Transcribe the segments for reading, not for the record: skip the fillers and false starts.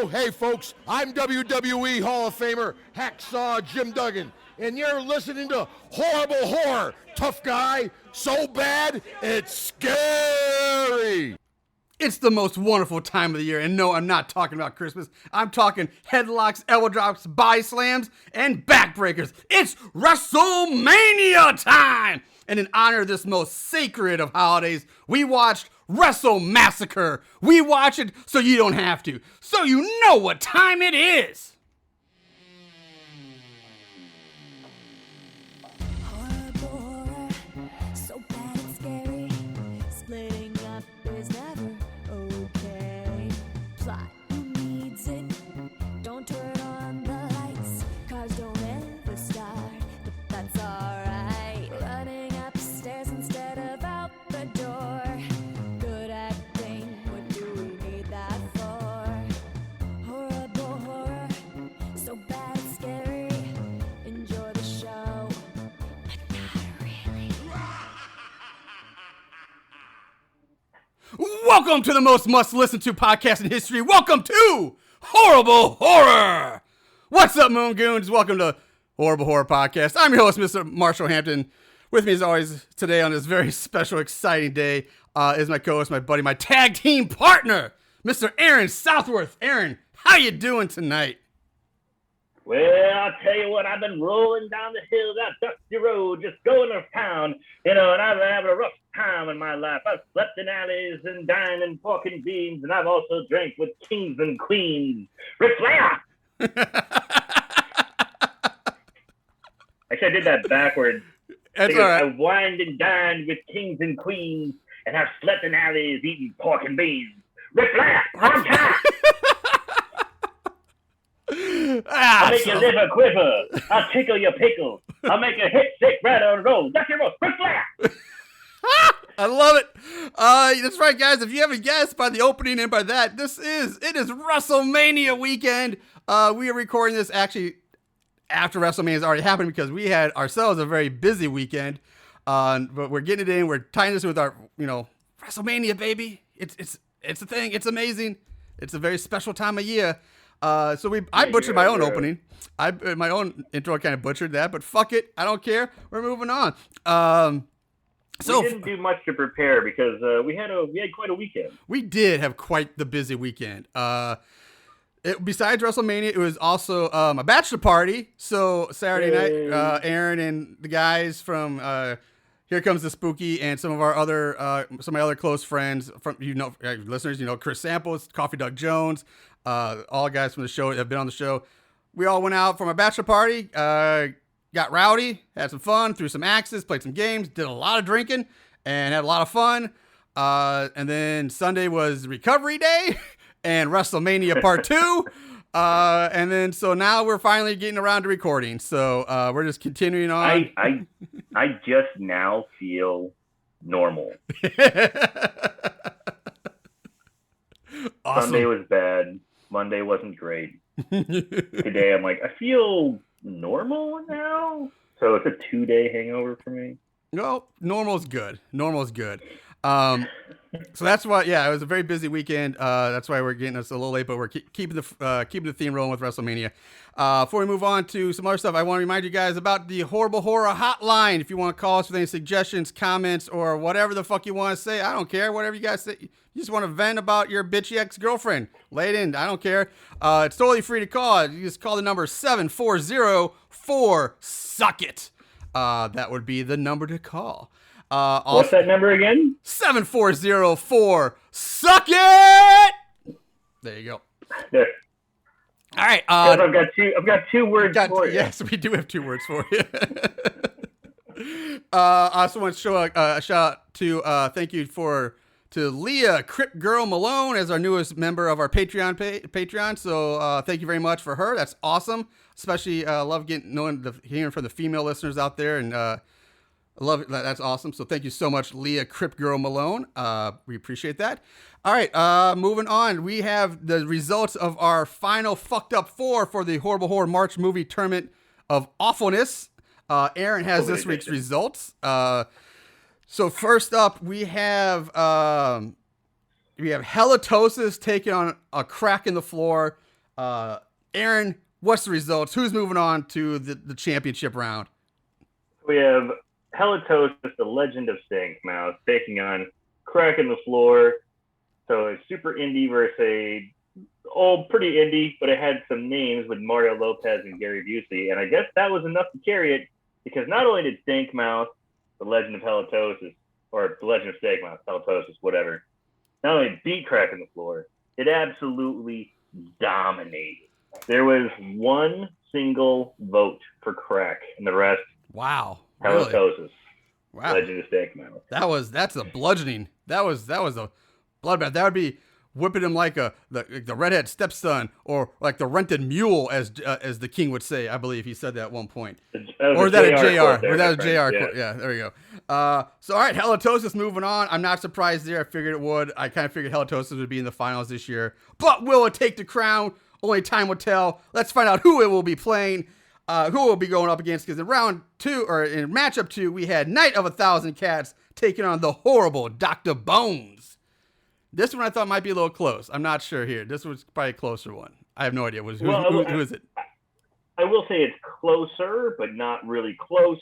Hey folks, I'm WWE Hall of Famer Hacksaw Jim Duggan, and you're listening to Horrible Horror. Tough guy, so bad, it's scary. It's the most wonderful time of the year, and no, I'm not talking about Christmas. I'm talking headlocks, elbow drops, body slams, and backbreakers. It's WrestleMania time! And in honor of this most sacred of holidays, we watched Wrestle Massacre. We watch it so you don't have to, so you know what time it is. Welcome to the most must-listen-to podcast in history. Welcome to Horrible Horror. What's up, Moon Goons? Welcome to Horrible Horror Podcast. I'm your host, Mr. Marshall Hampton. With me, as always, today on this very special, exciting day is my co-host, my buddy, my tag team partner, Mr. Aaron Southworth. Aaron, how you doing tonight? Well, I'll tell you what, I've been rolling down the hill, that dusty road, just going to town, and I've been having a rough time in my life. I've slept in alleys and dined in pork and beans, and I've also drank with kings and queens. Ric Flair! Actually, I did that backwards. That's all right. I wined and dined with kings and queens, and I've slept in alleys eating pork and beans. Ric Flair, on time! I'll make your liver quiver. I'll tickle your pickle. I'll make your hip sick rattle and roll. That's your roll. Ric Flair! I love it. That's right, guys. If you haven't guessed by the opening and by that, it is WrestleMania weekend. We are recording this actually after WrestleMania has already happened because we had ourselves a very busy weekend. But we're getting it in. We're tying this with our, WrestleMania, baby. It's a thing. It's amazing. It's a very special time of year. I butchered my own opening. My own intro kind of butchered that, but fuck it. I don't care. We're moving on. We didn't do much to prepare because we had quite a weekend. We did have quite the busy weekend. Besides WrestleMania, it was also a bachelor party. So Saturday night, Aaron and the guys from Here Comes the Spooky and some of my other close friends from listeners, Chris Samples, Coffee Duck Jones, all guys from the show that have been on the show. We all went out from a bachelor party, got rowdy, had some fun, threw some axes, played some games, did a lot of drinking, and had a lot of fun. And then Sunday was recovery day and WrestleMania Part 2. And then so now we're finally getting around to recording. So we're just continuing on. I just now feel normal. Awesome. Sunday was bad. Monday wasn't great. Today I'm like, I feel normal now. So it's a 2-day hangover for me. No, normal's good. So that's why, it was a very busy weekend. That's why we're getting us a little late, but we're keeping the theme rolling with WrestleMania. Before we move on to some other stuff, I want to remind you guys about the Horrible Horror Hotline. If you want to call us with any suggestions, comments, or whatever the fuck you want to say, I don't care. Whatever you guys say, you just want to vent about your bitchy ex-girlfriend, lay it in. I don't care. It's totally free to call. You just call the number 740-4-SUCK-IT. That would be the number to call. What's that number again? 740-4-SUCK-IT. There you go. There. All right. I've got two words for you. Yes, we do have 2 words for you. I also want to show a shout out to thank you to Leah Crip Girl Malone as our newest member of our Patreon. So thank you very much for her. That's awesome. Especially love hearing from the female listeners out there, and I love it. That's awesome. So thank you so much, Leah Crip Girl Malone. We appreciate that. All right, moving on. We have the results of our final fucked up 4 for the Horrible Horror March movie tournament of awfulness. Aaron has this week's results. So first up, we have Halitosis taking on A Crack in the Floor. Aaron, what's the results? Who's moving on to the championship round? We have Halitosis, the Legend of Stank Mouth, taking on Cracking the Floor. So it's super indie versus a pretty indie, but it had some names with Mario Lopez and Gary Busey. And I guess that was enough to carry it, because not only did Stank Mouth, the Legend of Halitosis, or the Legend of Stank Mouth, Halitosis, whatever, not only beat Cracking the Floor, it absolutely dominated. There was one single vote for Crack, and the rest, Wow. Halitosis. Really? Wow. Legend of Stank Mouth. That's a bludgeoning. That was a bloodbath. That would be whipping him like the redhead stepson, or like the rented mule, as the king would say. I believe he said that at one point. Or that a JR. Or that a JR. Yeah, there we go. So all right, Halitosis moving on. I'm not surprised there. I figured it would. I kind of figured Halitosis would be in the finals this year. But will it take the crown? Only time will tell. Let's find out who it will be playing. Who will be going up against, because in round 2, or in matchup 2, we had Night of 1,000 Cats taking on the horrible Dr. Bones. This one I thought might be a little close. I'm not sure here. This was probably a closer one. I have no idea. Who is it? I will say it's closer, but not really close.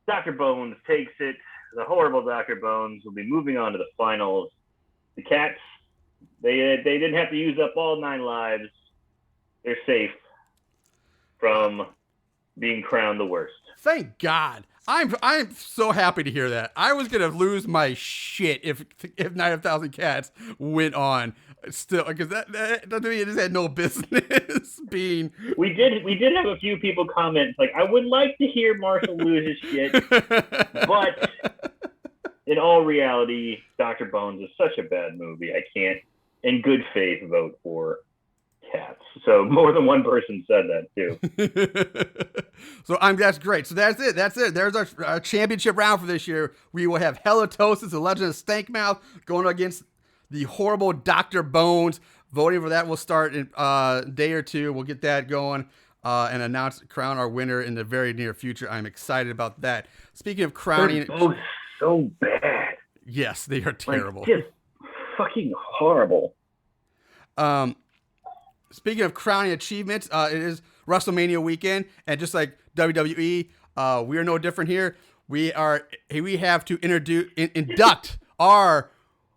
Dr. Bones takes it. The horrible Dr. Bones will be moving on to the finals. The Cats, they didn't have to use up all 9 lives. They're safe from being crowned the worst. Thank God. I'm so happy to hear that. I was gonna lose my shit if Night of 1,000 Cats went on still, because that to me, it just had no business being. We did have a few people comment like, I would like to hear Marshall lose his shit, but in all reality, Dr. Bones is such a bad movie. I can't, in good faith, vote for Cats. So more than one person said that too. So that's great. So that's it. There's our championship round for this year. We will have Halitosis, the Legend of Stank Mouth, going against the horrible Dr. Bones. Voting for that will start in a day or two. We'll get that going and crown our winner in the very near future. I'm excited about that. Speaking of crowning, they're both so bad. Yes, they are terrible. Like, just fucking horrible. Speaking of crowning achievements, it is WrestleMania weekend, and just like WWE, we are no different here. We have to induct our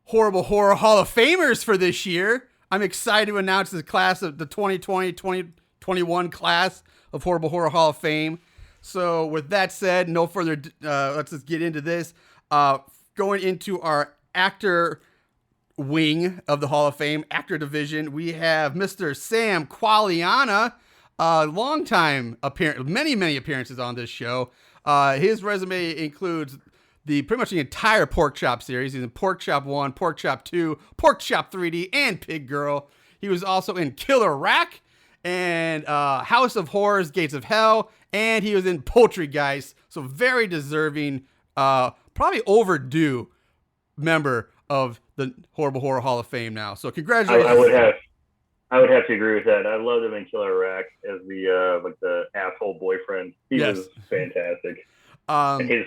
Horrible Horror Hall of Famers for this year. I'm excited to announce the class of the 2020-2021 class of Horrible Horror Hall of Fame. So with that said, no further, let's just get into this. Going into our actor wing of the Hall of Fame, actor division, we have Mr. Sam Qualiana, longtime many appearances on this show. His resume includes pretty much the entire Pork Chop series. He's in Pork Chop 1, Pork Chop 2, Pork Chop 3D, and Pig Girl. He was also in Killer Rack and House of Horrors, Gates of Hell, and he was in Poultrygeist. So very deserving, probably overdue member of the Horrible Horror Hall of Fame now. So congratulations. I would have to agree with that. I loved him in Killer Rack as the asshole boyfriend. He was fantastic.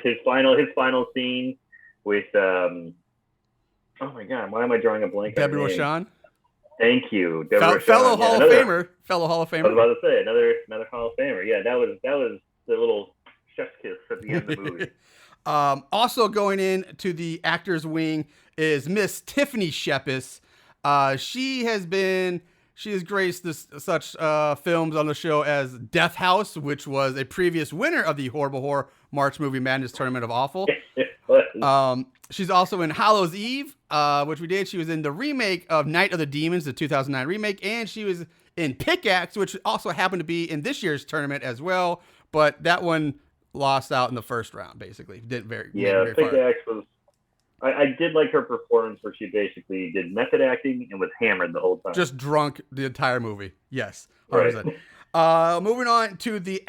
His final scene with oh my God, why am I drawing a blank? Deborah Rochon. Thank you, Deborah Rochon. Fellow Hall of Famer. Fellow Hall of Famer. I was about to say another Hall of Famer. Yeah, that was the little chef's kiss at the end of the movie. Also going in to the actors wing is Miss Tiffany Shepis. She has graced such films on the show as Death House, which was a previous winner of the Horrible Horror March Movie Madness Tournament of Awful. She's also in Hallows Eve, which we did. She was in the remake of Night of the Demons, the 2009 remake, and she was in Pickaxe, which also happened to be in this year's tournament as well, but that one lost out in the first round, basically. Pickaxe was... I did like her performance where she basically did method acting and was hammered the whole time. Just drunk the entire movie. Yes. 100%. Right. Moving on to the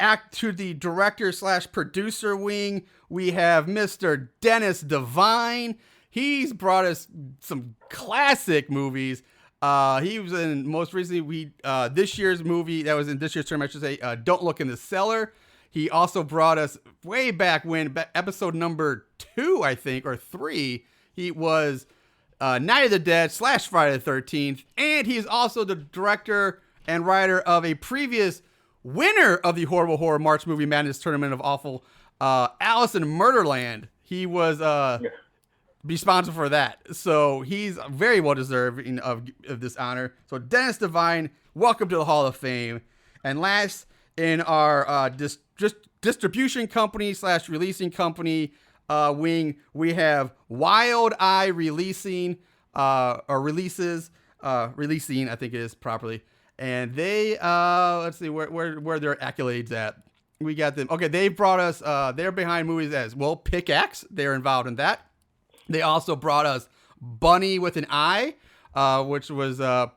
director/producer wing, we have Mr. Dennis Devine. He's brought us some classic movies. He was in most recently this year's movie that was in this year's term, I should say, Don't Look in the Cellar. He also brought us way back when, episode number 2, I think, or 3. He was Night of the Dead / Friday the 13th. And he's also the director and writer of a previous winner of the Horrible Horror March Movie Madness Tournament of Awful, Alice in Murderland. He was responsible for that. So he's very well deserving of this honor. So Dennis Devine, welcome to the Hall of Fame. And last in our distribution company / releasing company wing, we have Wild Eye Releasing, releasing, I think it is properly. And they, let's see where their accolades at. We got them. Okay, they brought us, they're behind movies as, well, Pickaxe. They're involved in that. They also brought us Bunny with an Eye, which was a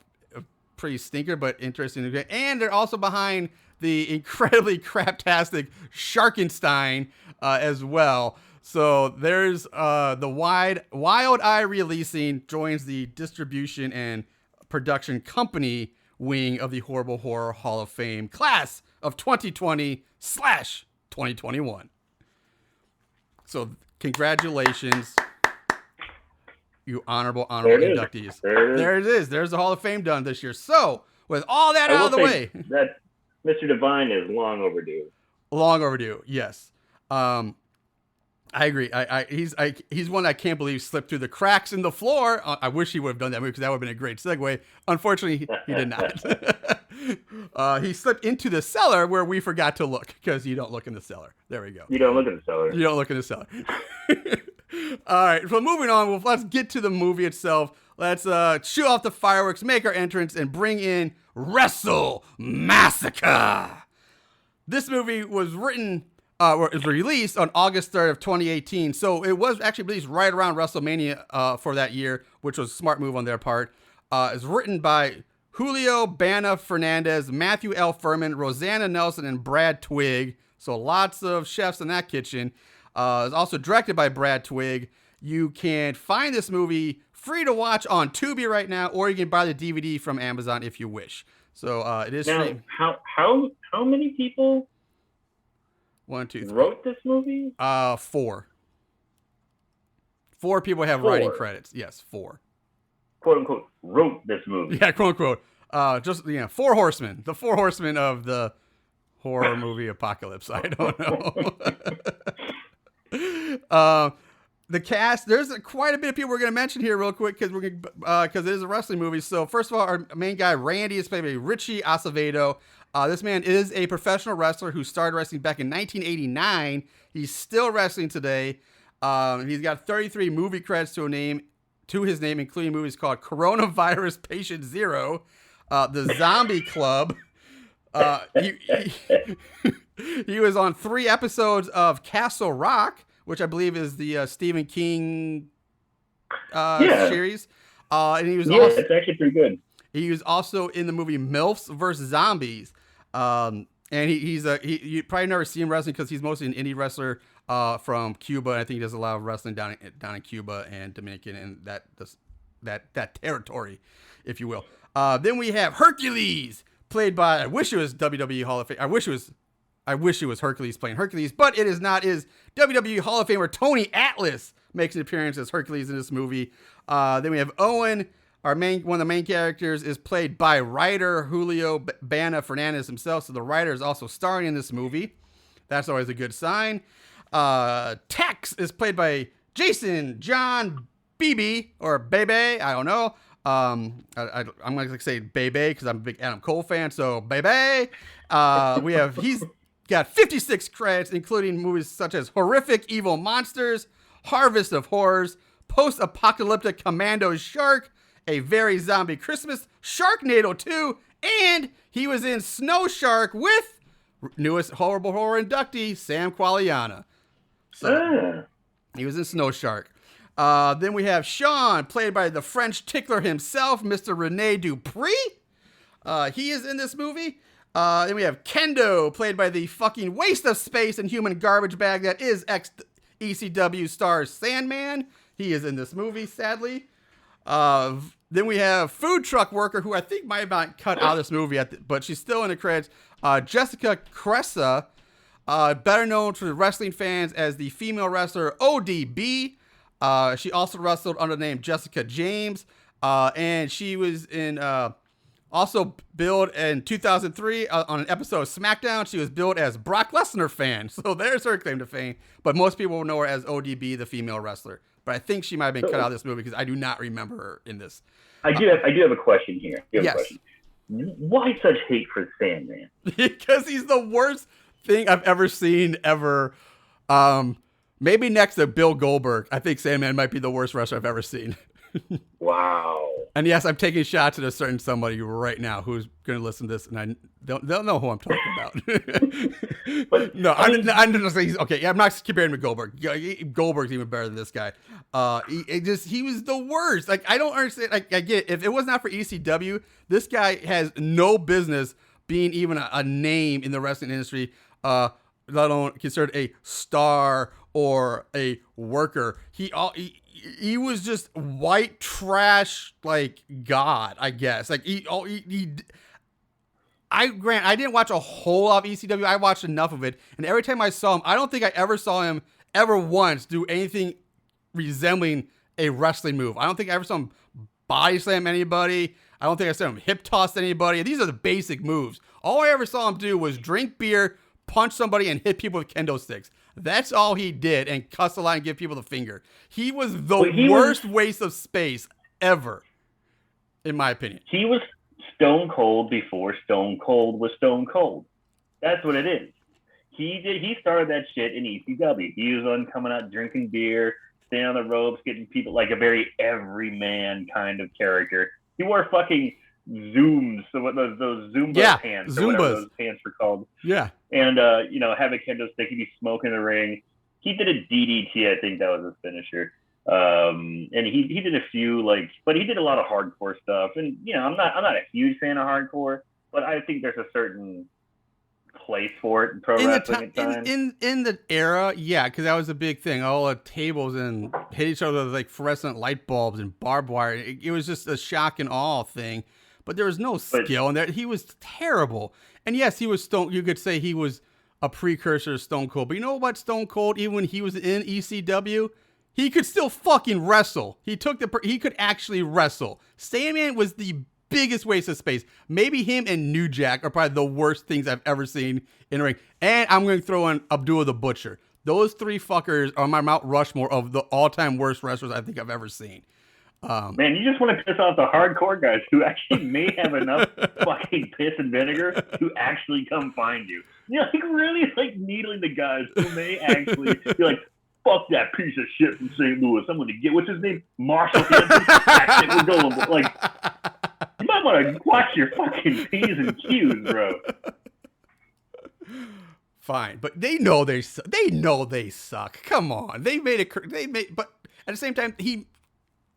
pretty stinker, but interesting. And they're also behind the incredibly craptastic Sharkenstein as well. So there's the Wild Eye Releasing joins the distribution and production company wing of the Horrible Horror Hall of Fame class of 2020/2021. So congratulations, you honorable inductees. There it is. There's the Hall of Fame done this year. So with all that out of the way, that Mr. Devine is long overdue. Long overdue. Yes. I agree. He's one I can't believe slipped through the cracks in the floor. I wish he would have done that movie because that would have been a great segue. Unfortunately, he did not. He slipped into the cellar where we forgot to look because you don't look in the cellar. There we go. You don't look in the cellar. You don't look in the cellar. All right. So moving on, well, let's get to the movie itself. Let's shoot off the fireworks, make our entrance, and bring in Wrestle Massacre. This movie was written... it was released on August 3rd of 2018. So it was actually released right around WrestleMania for that year, which was a smart move on their part. It's written by Julio Bana Fernandez, Matthew L. Furman, Rosanna Nelson, and Brad Twigg. So lots of chefs in that kitchen. It's also directed by Brad Twigg. You can find this movie free to watch on Tubi right now, or you can buy the DVD from Amazon if you wish. So it is now, free. How many people... 1, 2, 3. Wrote this movie? 4. 4 people have writing credits. Yes, 4. Quote unquote, wrote this movie. Yeah, quote unquote. 4 horsemen. The 4 horsemen of the horror movie apocalypse. I don't know. The cast, there's quite a bit of people we're going to mention here real quick because it is a wrestling movie. So first of all, our main guy, Randy, is played by Richie Acevedo. This man is a professional wrestler who started wrestling back in 1989. He's still wrestling today. He's got 33 movie credits to his name, including movies called Coronavirus Patient Zero, The Zombie Club. He was on 3 episodes of Castle Rock, which I believe is the Stephen King series. And he was also, it's actually pretty good. He was also in the movie MILFs vs. Zombies. And you probably never see him wrestling because he's mostly an indie wrestler from Cuba. I think he does a lot of wrestling down in Cuba and Dominican and that territory, if you will. Then we have Hercules, played by, I wish it was WWE Hall of Fame. I wish it was Hercules playing Hercules, but it is not. It is WWE Hall of Famer Tony Atlas makes an appearance as Hercules in this movie. Then we have Owen. One of the main characters is played by writer Julio Bana Fernandez himself. So the writer is also starring in this movie. That's always a good sign. Tex is played by Jason John Beebe or Bebe. I don't know. I'm going to say Bebe because I'm a big Adam Cole fan. So Bebe. He's got 56 credits, including movies such as Horrific Evil Monsters, Harvest of Horrors, Post-Apocalyptic Commando Shark, A Very Zombie Christmas, Sharknado 2, and he was in Snow Shark with newest Horrible Horror inductee, Sam Qualiana. So, he was in Snow Shark. Then we have Sean, played by the French tickler himself, Mr. Rene Dupree. He is in this movie. Then we have Kendo, played by the fucking waste of space and human garbage bag that is ex-ECW star Sandman. He is in this movie, sadly. Then we have food truck worker, who I think might have not cut out of this movie, but she's still in the credits. Jessica Cressa, better known to wrestling fans as the female wrestler ODB. She also wrestled under the name Jessica James, and she was in Also billed in 2003 on an episode of SmackDown. She was billed as Brock Lesnar fan. So there's her claim to fame. But most people will know her as ODB, the female wrestler. But I think she might have been cut out of this movie because I do not remember her in this. I do have a question here. Yes. Question. Why such hate for Sandman? Because he's the worst thing I've ever seen ever. Maybe next to Bill Goldberg. I think Sandman might be the worst wrestler I've ever seen. Wow. And yes, I'm taking shots at a certain somebody right now who's going to listen to this, and they'll know who I'm talking about. But, no, I'm just saying. Okay, I'm not comparing him to Goldberg. Goldberg's even better than this guy. He was the worst. Like, I don't understand. Like, I get it. If it was not for ECW, this guy has no business being even a name in the wrestling industry, let alone considered a star or a worker. He was just white trash, like God, I guess. Like I didn't watch a whole lot of ECW. I watched enough of it, and every time I saw him, I don't think I ever saw him ever once do anything resembling a wrestling move. I don't think I ever saw him body slam anybody. I don't think I saw him hip toss anybody. These are the basic moves. All I ever saw him do was drink beer, punch somebody, and hit people with kendo sticks. That's all he did, and cuss a lot and give people the finger. He was the worst waste of space ever, in my opinion. He was Stone Cold before Stone Cold was Stone Cold. That's what it is. He started that shit in ECW. He was on coming out drinking beer, standing on the ropes, getting people like a very everyman kind of character. He wore fucking Zooms, so what those Zumba pants, or whatever those pants were called. Yeah. And have a kendo stick, he'd be smoking in the ring. He did a DDT, I think that was his finisher. And he did a few but he did a lot of hardcore stuff. And I'm not a huge fan of hardcore, but I think there's a certain place for it in pro wrestling at times. In the era, yeah, because that was a big thing. All the tables and hit each other with like fluorescent light bulbs and barbed wire. It was just a shock and awe thing. But there was no skill in there. He was terrible. And yes, he was Stone. You could say he was a precursor to Stone Cold. But you know what, Stone Cold, even when he was in ECW, he could still fucking wrestle. He could actually wrestle. Sandman was the biggest waste of space. Maybe him and New Jack are probably the worst things I've ever seen in a ring. And I'm going to throw in Abdullah the Butcher. Those three fuckers are my Mount Rushmore of the all-time worst wrestlers I think I've ever seen. Man, you just want to piss off the hardcore guys who actually may have enough fucking piss and vinegar to actually come find you. Really needling the guys who may actually be like, fuck that piece of shit from St. Louis. I'm going to get, what's his name? Marshall Hanson. We're going, you might want to watch your fucking P's and Q's, bro. Fine, but they know they suck. Come on. But at the same time,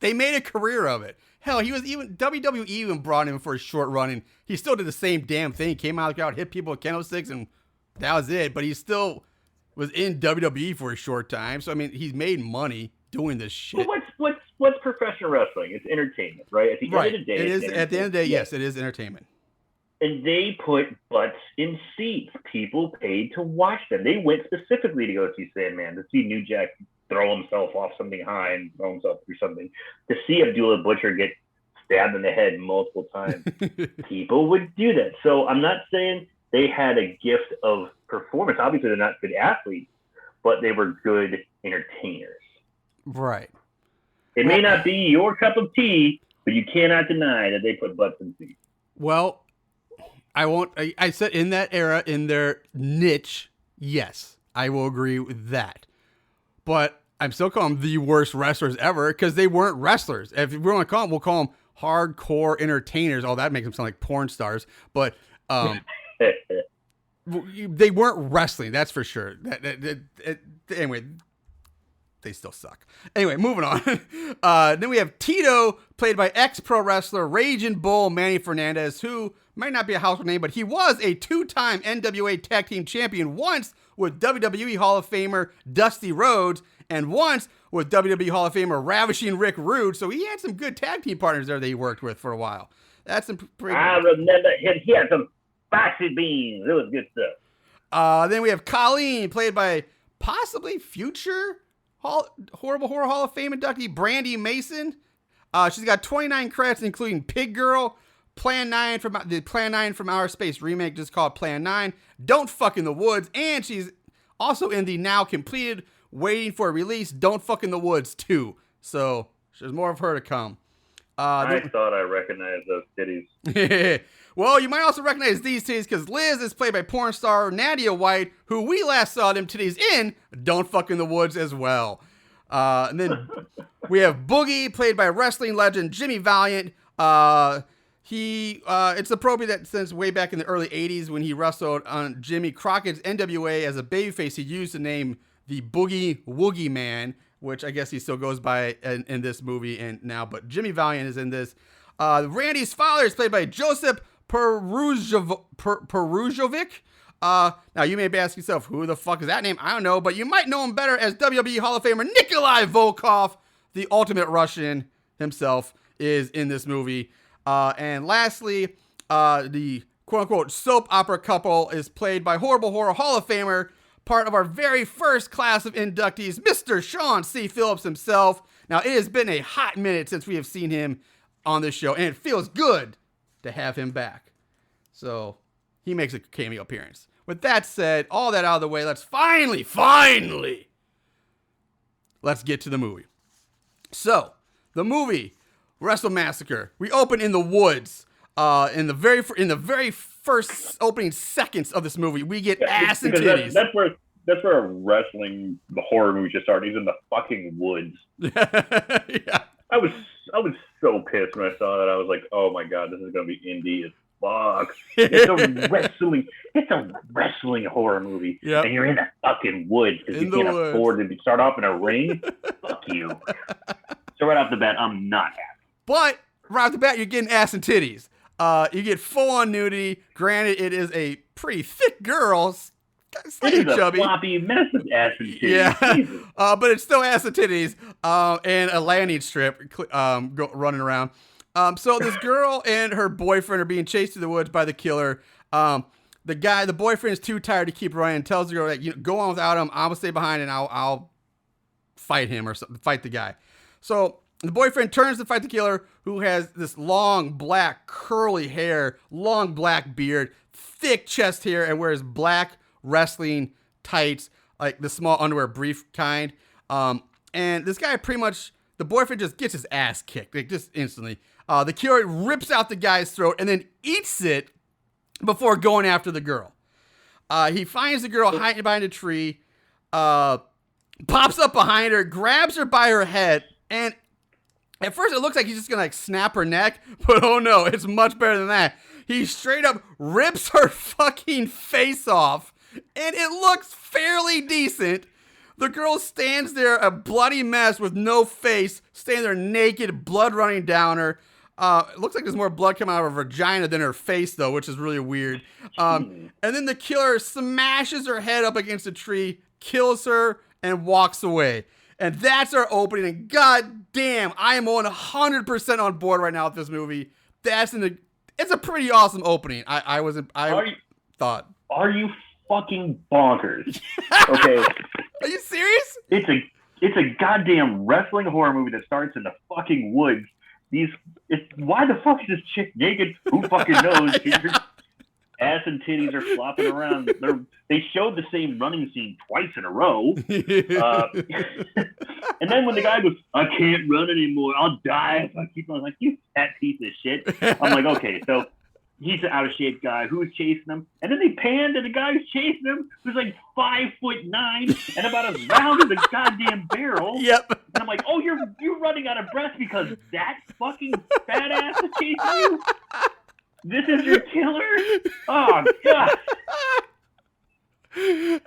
they made a career of it. Hell, he was WWE even brought him for a short run, and he still did the same damn thing. He came out of the crowd, hit people with kendo sticks, and that was it. But he still was in WWE for a short time. So I mean, he's made money doing this shit. Well, what's professional wrestling? It's entertainment, right? At the end of the day, it is. At the end of the day, yes, it is entertainment. And they put butts in seats. People paid to watch them. They went specifically to go see Sandman, to see New Jack throw himself off something high and throw himself through something, to see Abdullah Butcher get stabbed in the head multiple times. People would do that. So I'm not saying they had a gift of performance. Obviously, they're not good athletes, but they were good entertainers. Right. It may not be your cup of tea, but you cannot deny that they put butts in seats. Well, I said in that era, in their niche, yes, I will agree with that. But I'm still calling them the worst wrestlers ever because they weren't wrestlers. If we want to call them, we'll call them hardcore entertainers. Oh, that makes them sound like porn stars. But they weren't wrestling, that's for sure. Anyway, they still suck. Anyway, moving on. Then we have Tito, played by ex-pro wrestler Raging Bull Manny Fernandez, who might not be a household name, but he was a two-time NWA Tag Team Champion, once with WWE Hall of Famer Dusty Rhodes, and once with WWE Hall of Famer Ravishing Rick Rude. So he had some good tag team partners there that he worked with for a while. That's some pretty. I remember him. He had some spicy beans. It was good stuff. Then we have Colleen, played by possibly future Horrible Horror Hall of Fame inductee Brandy Mason. She's got 29 credits, including Pig Girl, Plan 9 from the Plan 9 from Outer Space remake, just called Plan 9. Don't Fuck in the Woods, and she's also in the now completed, waiting for release, Don't Fuck in the Woods 2. So there's more of her to come. I thought I recognized those titties. Well, you might also recognize these titties because Liz is played by porn star Nadia White, who we last saw them titties in Don't Fuck in the Woods as well. And then we have Boogie, played by wrestling legend Jimmy Valiant. It's appropriate that since way back in the early 80s when he wrestled on Jimmy Crockett's NWA as a babyface, he used the name the Boogie Woogie Man, which I guess he still goes by in this movie and now, but Jimmy Valiant is in this. Randy's father is played by Joseph Peruzovic. Now you may be asking yourself, who the fuck is that name? I don't know, but you might know him better as WWE Hall of Famer Nikolai Volkov, the Ultimate Russian himself, is in this movie. And lastly, the quote-unquote soap opera couple is played by Horrible Horror Hall of Famer, part of our very first class of inductees, Mr. Sean C. Phillips himself. Now, it has been a hot minute since we have seen him on this show, and it feels good to have him back. So, he makes a cameo appearance. With that said, all that out of the way, let's finally, let's get to the movie. So, the movie, Wrestle Massacre. We open in the woods. In the very first opening seconds of this movie, we get ass and titties. That's where the horror movie just started. He's in the fucking woods. Yeah. I was so pissed when I saw that. I was like, oh my god, this is gonna be indie as fuck. It's a wrestling horror movie, yep. And you're in the fucking woods because you can't afford to start off in a ring. Fuck you. So right off the bat, I'm not happy. But right off the bat, you're getting ass and titties. You get full-on nudity. Granted, it is a pretty thick girl, slightly chubby. A floppy mess of ass and titties. Yeah, but it's still ass and titties, and a landing strip running around. So this girl and her boyfriend are being chased through the woods by the killer. The boyfriend is too tired to keep running. Tells the girl that go on without him. I will stay behind and I'll fight him or something, fight the guy. So the boyfriend turns to fight the killer, who has this long, black, curly hair, long, black beard, thick chest hair, and wears black wrestling tights, like the small underwear brief kind. And this guy the boyfriend just gets his ass kicked, like just instantly. The killer rips out the guy's throat and then eats it before going after the girl. He finds the girl hiding behind a tree, pops up behind her, grabs her by her head, and at first it looks like he's just gonna snap her neck, but oh no, it's much better than that. He straight up rips her fucking face off, and it looks fairly decent. The girl stands there, a bloody mess with no face, standing there naked, blood running down her. It looks like there's more blood coming out of her vagina than her face, though, which is really weird. And then the killer smashes her head up against a tree, kills her, and walks away. And that's our opening. And god damn, I am 100% on board right now with this movie. It's a pretty awesome opening. I thought. Are you fucking bonkers? Okay. Are you serious? It's a goddamn wrestling horror movie that starts in the fucking woods. Why the fuck is this chick naked? Who fucking knows? Yeah. Ass and titties are flopping around. They showed the same running scene twice in a row. And then when the guy goes, I can't run anymore. I'll die if I keep on. Like, you fat piece of shit. I'm like, okay, so he's an out of shape guy who's chasing him. And then they pan to the guy who's chasing him, who's like 5'9" and about as round as a goddamn barrel. Yep. And I'm like, oh, you're running out of breath because that fucking fat ass is chasing you? This is your killer? Oh, God.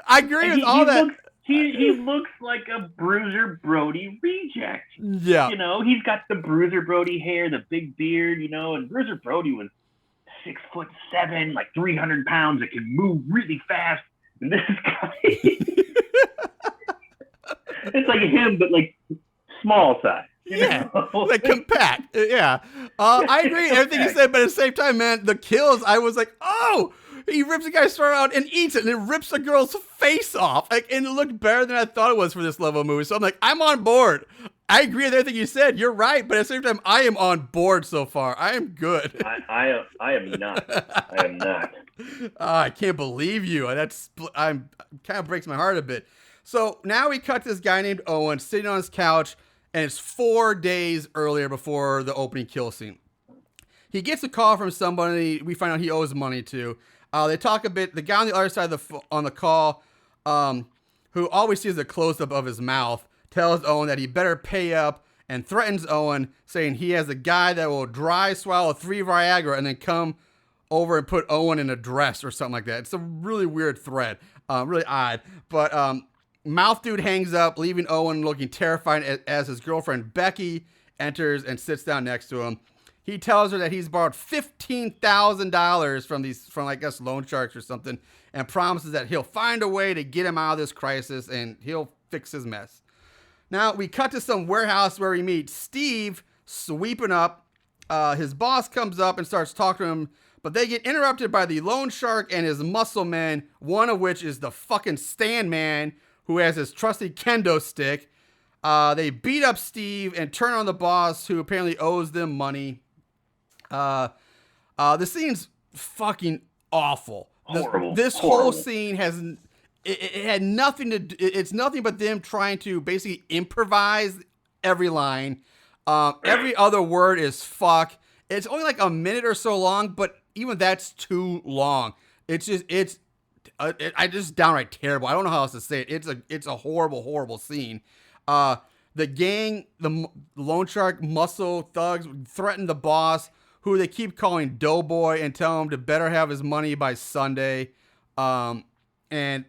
I agree with all that. He looks like a Bruiser Brody reject. Yeah. You know, he's got the Bruiser Brody hair, the big beard, you know, and Bruiser Brody was 6'7", like 300 pounds, that can move really fast. And this guy, it's like him, but like small size. Yeah, like compact. Yeah, I agree with everything you said, but at the same time, man, the kills, I was like, oh, he rips the guy's throat out and eats it, and it rips the girl's face off. Like, and it looked better than I thought it was for this level of movie. So I'm like, I'm on board. I agree with everything you said. You're right, but at the same time, I am on board so far. I am good. I am not. I am not. I can't believe you. I'm kind of breaks my heart a bit. So now we cut this guy named Owen sitting on his couch, and it's 4 days earlier before the opening kill scene. He gets a call from somebody we find out he owes money to. They talk a bit. The guy on the other side of on the call, who always sees a close-up of his mouth, tells Owen that he better pay up and threatens Owen, saying he has a guy that will dry swallow 3 Viagra and then come over and put Owen in a dress or something like that. It's a really weird threat, really odd. But Mouth Dude hangs up, leaving Owen looking terrified as his girlfriend Becky enters and sits down next to him. He tells her that he's borrowed $15,000 from I guess loan sharks or something, and promises that he'll find a way to get him out of this crisis and he'll fix his mess. Now we cut to some warehouse where we meet Steve sweeping up. His boss comes up and starts talking to him, but they get interrupted by the loan shark and his muscle men, one of which is the fucking Stan Man, who has his trusty kendo stick. They beat up Steve and turn on the boss, who apparently owes them money. The scene's fucking awful. Horrible. This Horrible. whole scene has it had nothing to do. It's nothing but them trying to basically improvise every line. Every other word is fuck. It's only like a minute or so long, but even that's too long. It's just downright terrible. I don't know how else to say it. It's a horrible scene. The gang, the loan shark muscle thugs threaten the boss, who they keep calling Doughboy, and tell him to better have his money by Sunday. And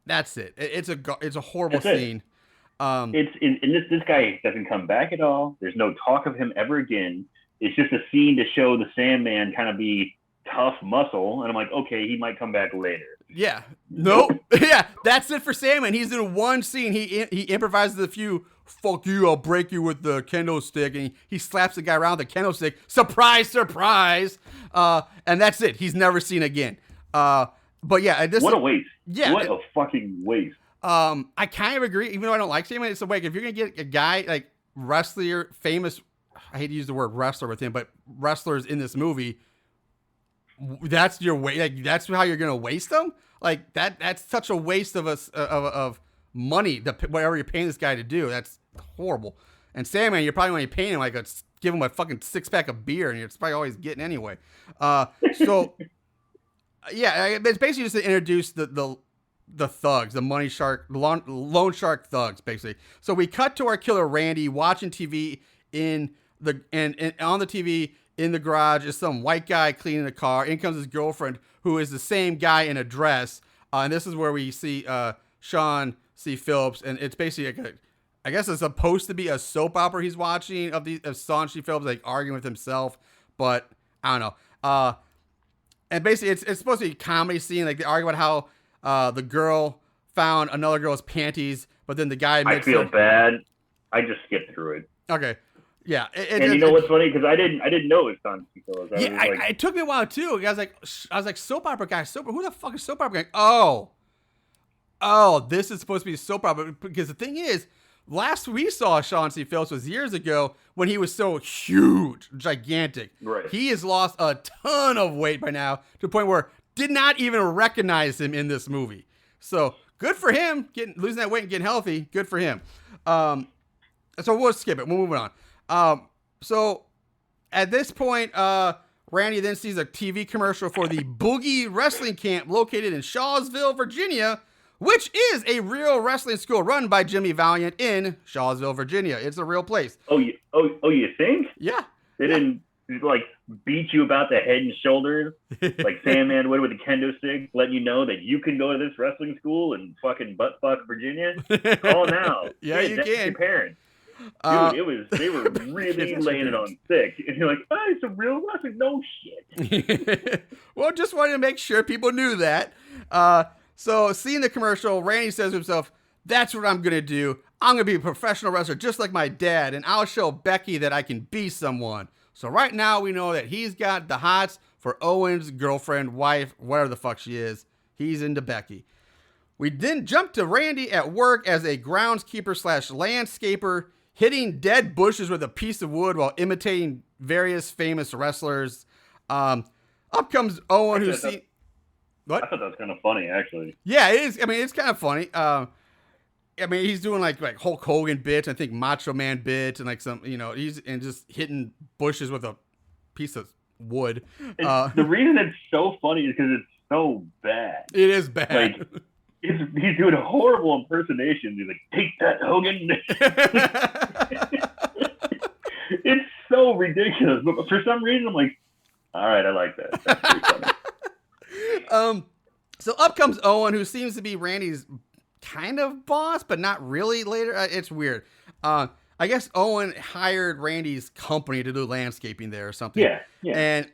that's it. It's a horrible scene. This guy doesn't come back at all. There's no talk of him ever again. It's just a scene to show the Sandman kind of be tough muscle, and I'm like, okay, he might come back later. Yeah. Nope. Yeah, that's it for Sandman. He's in one scene. He improvises a few, fuck you, I'll break you with the kendo stick, and he slaps the guy around with the kendo stick. Surprise, surprise. And that's it. He's never seen again. But yeah, what a waste. Yeah. What a fucking waste. I kind of agree, even though I don't like Sandman. It's like, if you're going to get a guy, like wrestler, famous, I hate to use the word wrestler with him, but wrestlers in this movie, that's your way. Like, that's how you're gonna waste them. Like that's such a waste of money. Whatever you're paying this guy to do, that's horrible. And Sandman, you're probably only paying him give him a fucking 6-pack of beer, and it's probably always getting anyway. So yeah, it's basically just to introduce the thugs, the money shark, loan shark thugs, basically. So we cut to our killer Randy watching TV and on the TV. In the garage is some white guy cleaning the car. In comes his girlfriend, who is the same guy in a dress. And this is where we see Sean C. Phillips. And it's basically I guess it's supposed to be a soap opera he's watching of Sean C. Phillips, like arguing with himself. But I don't know. And basically it's supposed to be a comedy scene. Like they argue about how the girl found another girl's panties, but then the guy admits I feel bad. I just skipped through it. Okay. Yeah, and you know what's funny? Because I didn't know it was Sean C. Phillips. It took me a while too. I was like soap opera guy. Who the fuck is soap opera guy? Oh, this is supposed to be a soap opera. Because the thing is, last we saw Sean C. Phillips was years ago when he was so huge, gigantic. Right. He has lost a ton of weight by now to the point where did not even recognize him in this movie. So good for him, losing that weight and getting healthy. Good for him. So we'll skip it. We'll move on. So at this point, Randy then sees a TV commercial for the Boogie Wrestling Camp located in Shawsville, Virginia, which is a real wrestling school run by Jimmy Valiant in Shawsville, Virginia. It's a real place. Oh, you think? Yeah. They didn't like beat you about the head and shoulders like Sandman would with a kendo stick, letting you know that you can go to this wrestling school in fucking buttfuck Virginia. Call now. Yeah, you can. Your parents. Dude, they were really laying it on thick. And you're like, oh, it's a real wrestling. No shit. Well, just wanted to make sure people knew that. So seeing the commercial, Randy says to himself, that's what I'm going to do. I'm going to be a professional wrestler just like my dad, and I'll show Becky that I can be someone. So right now we know that he's got the hots for Owen's girlfriend, wife, whatever the fuck she is. He's into Becky. We then jump to Randy at work as a groundskeeper / landscaper. hitting dead bushes with a piece of wood while imitating various famous wrestlers. Up comes Owen, who's seen. What? I thought that was kind of funny, actually. Yeah, it is. I mean, it's kind of funny. I mean, he's doing like Hulk Hogan bits, I think Macho Man bits, and like some, he's just hitting bushes with a piece of wood. The reason it's so funny is because it's so bad. It is bad. Like, he's doing a horrible impersonation. He's like, "Take that, Hogan." It's so ridiculous, but for some reason, I'm like, all right, I like that. That's pretty funny. So up comes Owen, who seems to be Randy's kind of boss, but not really later. It's weird. I guess Owen hired Randy's company to do landscaping there or something. Yeah. And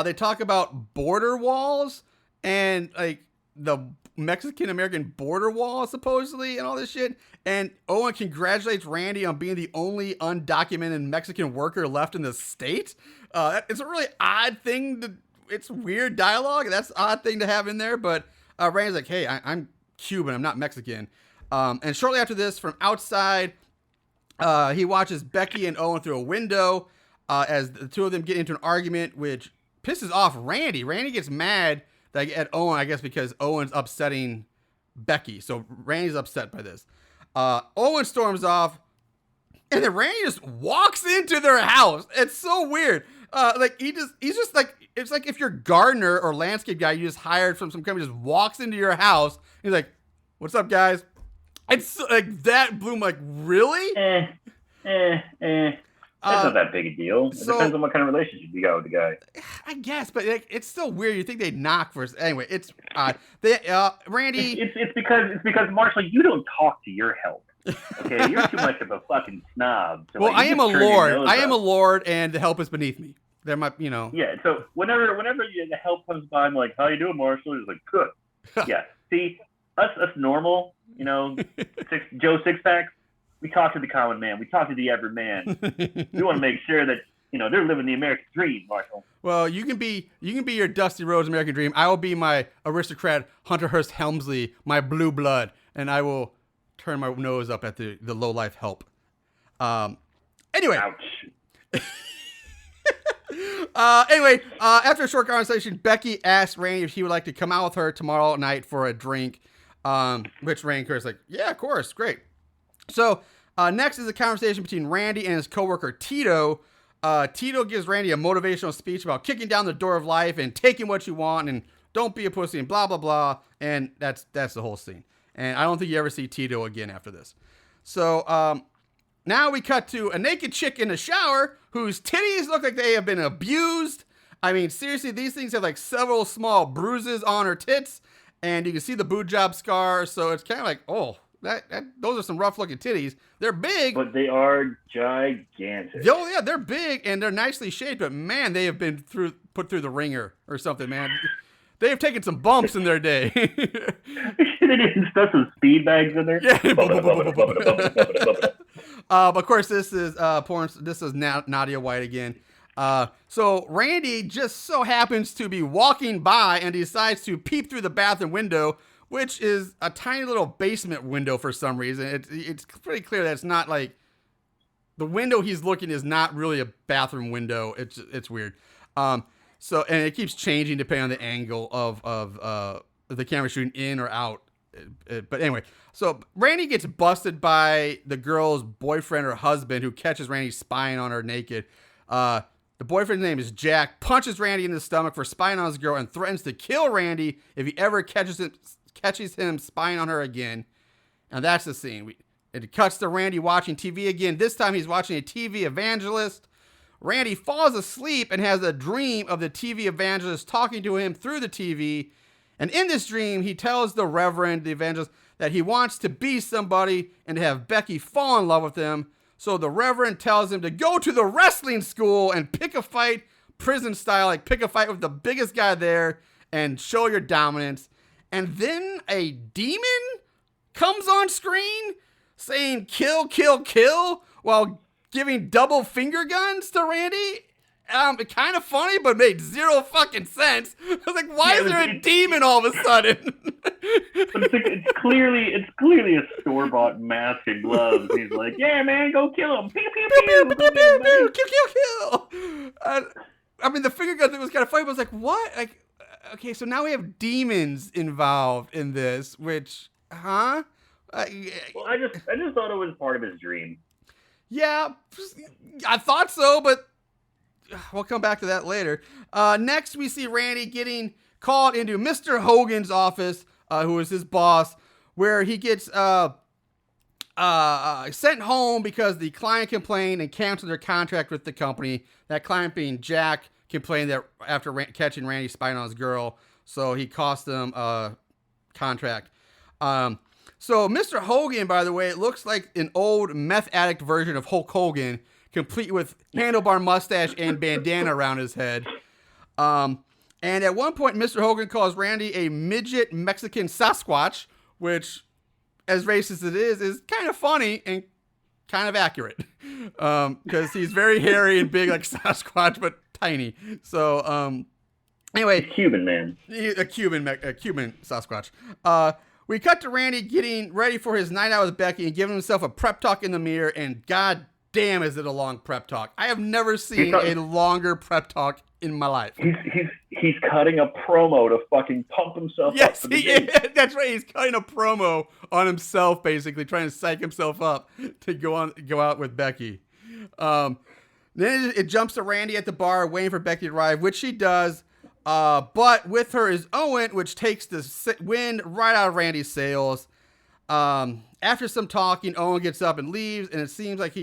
they talk about border walls and like the Mexican-American border wall, supposedly, and all this shit. And Owen congratulates Randy on being the only undocumented Mexican worker left in the state. It's a really odd thing. It's weird dialogue. That's an odd thing to have in there. But Randy's like, hey, I'm Cuban. I'm not Mexican. And shortly after this, from outside, he watches Becky and Owen through a window as the two of them get into an argument, which pisses off Randy. Randy gets mad at Owen, I guess, because Owen's upsetting Becky. So Randy's upset by this. Owen storms off, and then Randy just walks into their house. It's so weird. He's just like, it's like if your gardener or landscape guy you just hired from some company just walks into your house. He's like, "What's up, guys?" It's like that blew like, really? That's not that big a deal. It depends on what kind of relationship you got with the guy. I guess, but it's still weird. You think they'd knock first. Anyway, it's Randy. It's because Marshall, you don't talk to your help. Okay, you're too much of a fucking snob. So, well, like, I am a lord. I am a lord, and the help is beneath me. They're my, Yeah. So whenever the help comes by, I'm like, "How you doing, Marshall?" He's like, "Good." Yeah. See, us normal, Joe Sixpack. We talk to the common man. We talk to the every man. We want to make sure that they're living the American dream, Marshall. Well, you can be your Dusty Rhodes American dream. I will be my aristocrat Hunter Hearst Helmsley, my blue blood, and I will turn my nose up at the low life help. Anyway. Ouch. After a short conversation, Becky asked Randy if he would like to come out with her tomorrow night for a drink. Which Randy is like, yeah, of course, great. So next is a conversation between Randy and his coworker Tito. Tito gives Randy a motivational speech about kicking down the door of life and taking what you want and don't be a pussy and blah blah blah. And that's the whole scene. And I don't think you ever see Tito again after this. So now we cut to a naked chick in the shower whose titties look like they have been abused. I mean, seriously, these things have like several small bruises on her tits, and you can see the boob job scar. So it's kind of like, oh. Those are some rough looking titties. They're big, but they are gigantic. Oh yeah, they're big and they're nicely shaped. But man, they have been put through the ringer or something. Man, they have taken some bumps in their day. They didn't stuff some speed bags in there. Yeah. But of course, this is porn. This is Nadia White again. So Randy just so happens to be walking by and decides to peep through the bathroom window, which is a tiny little basement window for some reason. It's pretty clear that it's not like the window he's looking is not really a bathroom window. It's weird. So and it keeps changing depending on the angle of the camera shooting in or out. But anyway, so Randy gets busted by the girl's boyfriend or husband, who catches Randy spying on her naked. The boyfriend's name is Jack, punches Randy in the stomach for spying on his girl and threatens to kill Randy if he ever catches him spying on her again. And that's the scene. It cuts to Randy watching TV again. This time he's watching a TV evangelist. Randy falls asleep and has a dream of the TV evangelist talking to him through the TV. And in this dream, he tells the Reverend, the evangelist, that he wants to be somebody and to have Becky fall in love with him. So the Reverend tells him to go to the wrestling school and pick a fight, prison style, like pick a fight with the biggest guy there and show your dominance. And then a demon comes on screen saying kill, kill, kill while giving double finger guns to Randy. Kind of funny, but made zero fucking sense. I was like, why is there a demon all of a sudden? But it's clearly a store-bought mask and gloves. He's like, yeah, man, go kill him. Pew, pew, pew. Pew, pew, pew, pew. Kill, kill, kill. I mean, the finger gun thing was kind of funny, but I was like, what? Like, okay, so now we have demons involved in this, which, huh? Well, I just thought it was part of his dream. Yeah, I thought so, but we'll come back to that later. Next, we see Randy getting called into Mr. Hogan's office, who is his boss, where he gets sent home because the client complained and canceled their contract with the company. That client being Jack complained that after catching Randy spying on his girl, so he cost them a contract. So Mr. Hogan, by the way, it looks like an old meth addict version of Hulk Hogan, complete with handlebar mustache and bandana around his head. And at one point, Mr. Hogan calls Randy a midget Mexican Sasquatch, which, as racist as it is kind of funny and kind of accurate. Because he's very hairy and big like Sasquatch, but tiny. So, anyway. Cuban, man. A Cuban Sasquatch. We cut to Randy getting ready for his night out with Becky and giving himself a prep talk in the mirror, and god damn is it a long prep talk. I have never seen a longer prep talk in my life. He's cutting a promo to fucking pump himself up. Yes, he is. That's right. He's cutting a promo on himself, basically trying to psych himself up to go out with Becky. Then it jumps to Randy at the bar waiting for Becky to arrive, which she does. But with her is Owen, which takes the wind right out of Randy's sails. After some talking, Owen gets up and leaves, and it seems like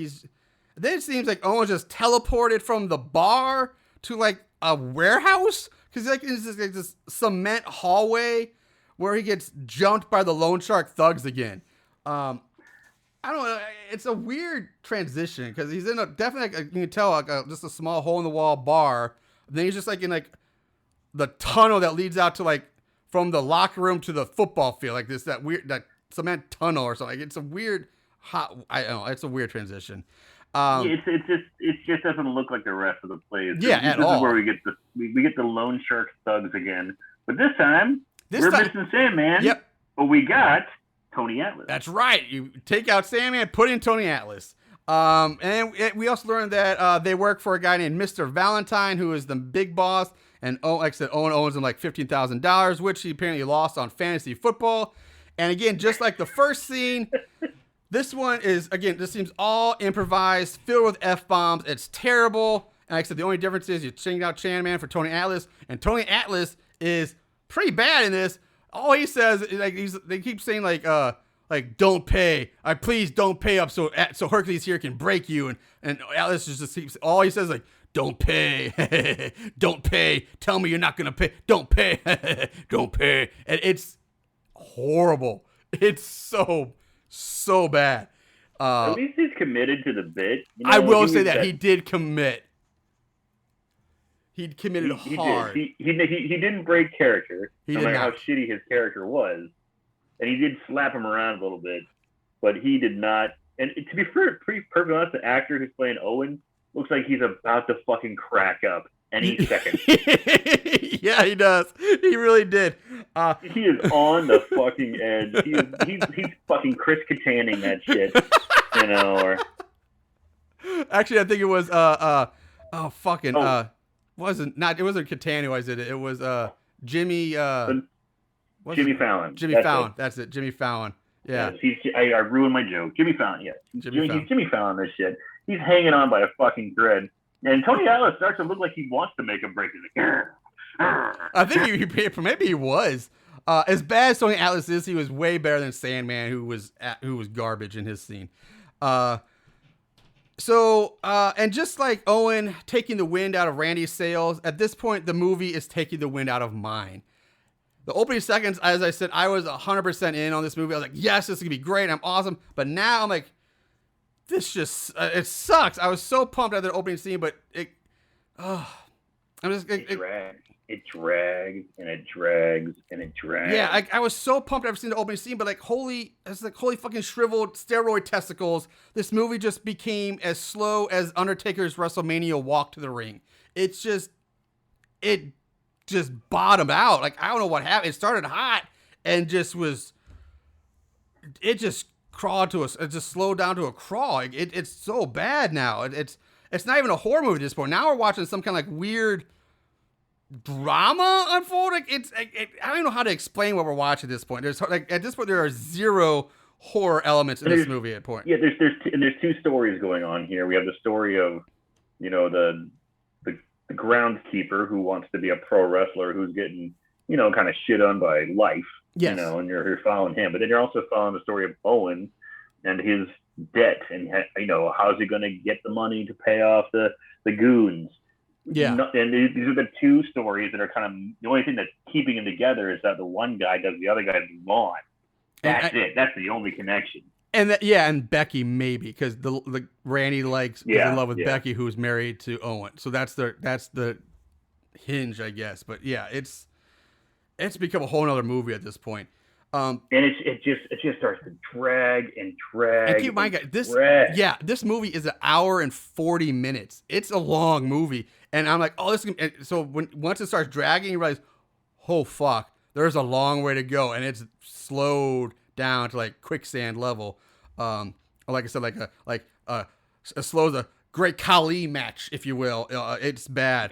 Owen just teleported from the bar to like a warehouse, because like it's this cement hallway where he gets jumped by the Loan Shark thugs again. I don't know. It's a weird transition because he's in definitely you can tell like just a small hole in the wall bar. Then he's just like in like the tunnel that leads out to like from the locker room to the football field, like that cement tunnel or something. It's a weird I don't know. It's a weird transition. It just doesn't look like the rest of the plays. Yeah, this is where we get the Loan Shark thugs again. But this time we're missing Sandman. Yep. But we got Tony Atlas. That's right. You take out Sandman, put in Tony Atlas. And we also learned that they work for a guy named Mr. Valentine, who is the big boss. And like I said, Owen owes him like $15,000, which he apparently lost on fantasy football. And again, just like the first scene, this one is, again, this seems all improvised, filled with F-bombs. It's terrible. And like I said, the only difference is you changed out Sandman for Tony Atlas. And Tony Atlas is pretty bad in this. All he says is like they keep saying like don't pay. Please don't pay up so Hercules here can break you. And Atlas just keeps, all he says is like, don't pay. Don't pay. Tell me you're not going to pay. Don't pay. Don't pay. And it's horrible. It's so bad. At least he's committed to the bit. I will say that he did commit. He committed hard. He didn't break character, no matter how not. shitty his character was. And he did slap him around a little bit, but he did not. And to be pretty perfectly honest, the actor who's playing Owen looks like he's about to fucking crack up any second. Yeah, he does. He really did. He is on the fucking edge. He's fucking Chris Kattanning that shit, Or actually, I think it was it wasn't Kattan who I did it. It was Jimmy. Jimmy Fallon. Fallon. That's it. Jimmy Fallon. Yeah. Yes, I ruined my joke. Jimmy Fallon. Yes. Jimmy Fallon. This shit. He's hanging on by a fucking thread. And Tony Atlas starts to look like he wants to make a break. He's like, I think maybe he was. As bad as Tony Atlas is, he was way better than Sandman, who was garbage in his scene. And just like Owen taking the wind out of Randy's sails, at this point the movie is taking the wind out of mine. The opening seconds, as I said, I was 100% in on this movie. I was like, yes, this is gonna be great. I'm awesome. But now I'm like, this just it sucks. I was so pumped at the opening scene, but it drags and it drags and it drags. Yeah, I was so pumped after seeing the opening scene, but holy fucking shriveled steroid testicles. This movie just became as slow as Undertaker's WrestleMania walk to the ring. It just bottomed out. I don't know what happened. It started hot and just was. It just crawled to us. It just slowed down to a crawl. It's so bad now. It's not even a horror movie at this point. Now we're watching some kind of like weird drama unfold. Like I don't know how to explain what we're watching at this point. There's like at this point there are zero horror elements in this movie at point. Yeah, there's two stories going on here. We have the story of, you know, the groundskeeper who wants to be a pro wrestler who's getting, you know, kind of shit on by life. Yes. You know, and you're following him, but then you're also following the story of Owen and his debt, and you know, how's he going to get the money to pay off the goons? Yeah. And these are the two stories that are kind of the only thing that's keeping them together is that the one guy does the other guy's lawn. That's it. That's the only connection. And and Becky maybe because the Randy is in love with Becky, who's married to Owen. So that's the hinge, I guess. But yeah, it's become a whole nother movie at this point. And it just starts to drag. And keep in mind, guys, this movie is 1 hour and 40 minutes. It's a long movie, and I'm like, oh, this. So once it starts dragging, you realize, oh fuck, there's a long way to go, and it's slowed down to like quicksand level. Like I said, like a slow as a Great Khali match, if you will. It's bad.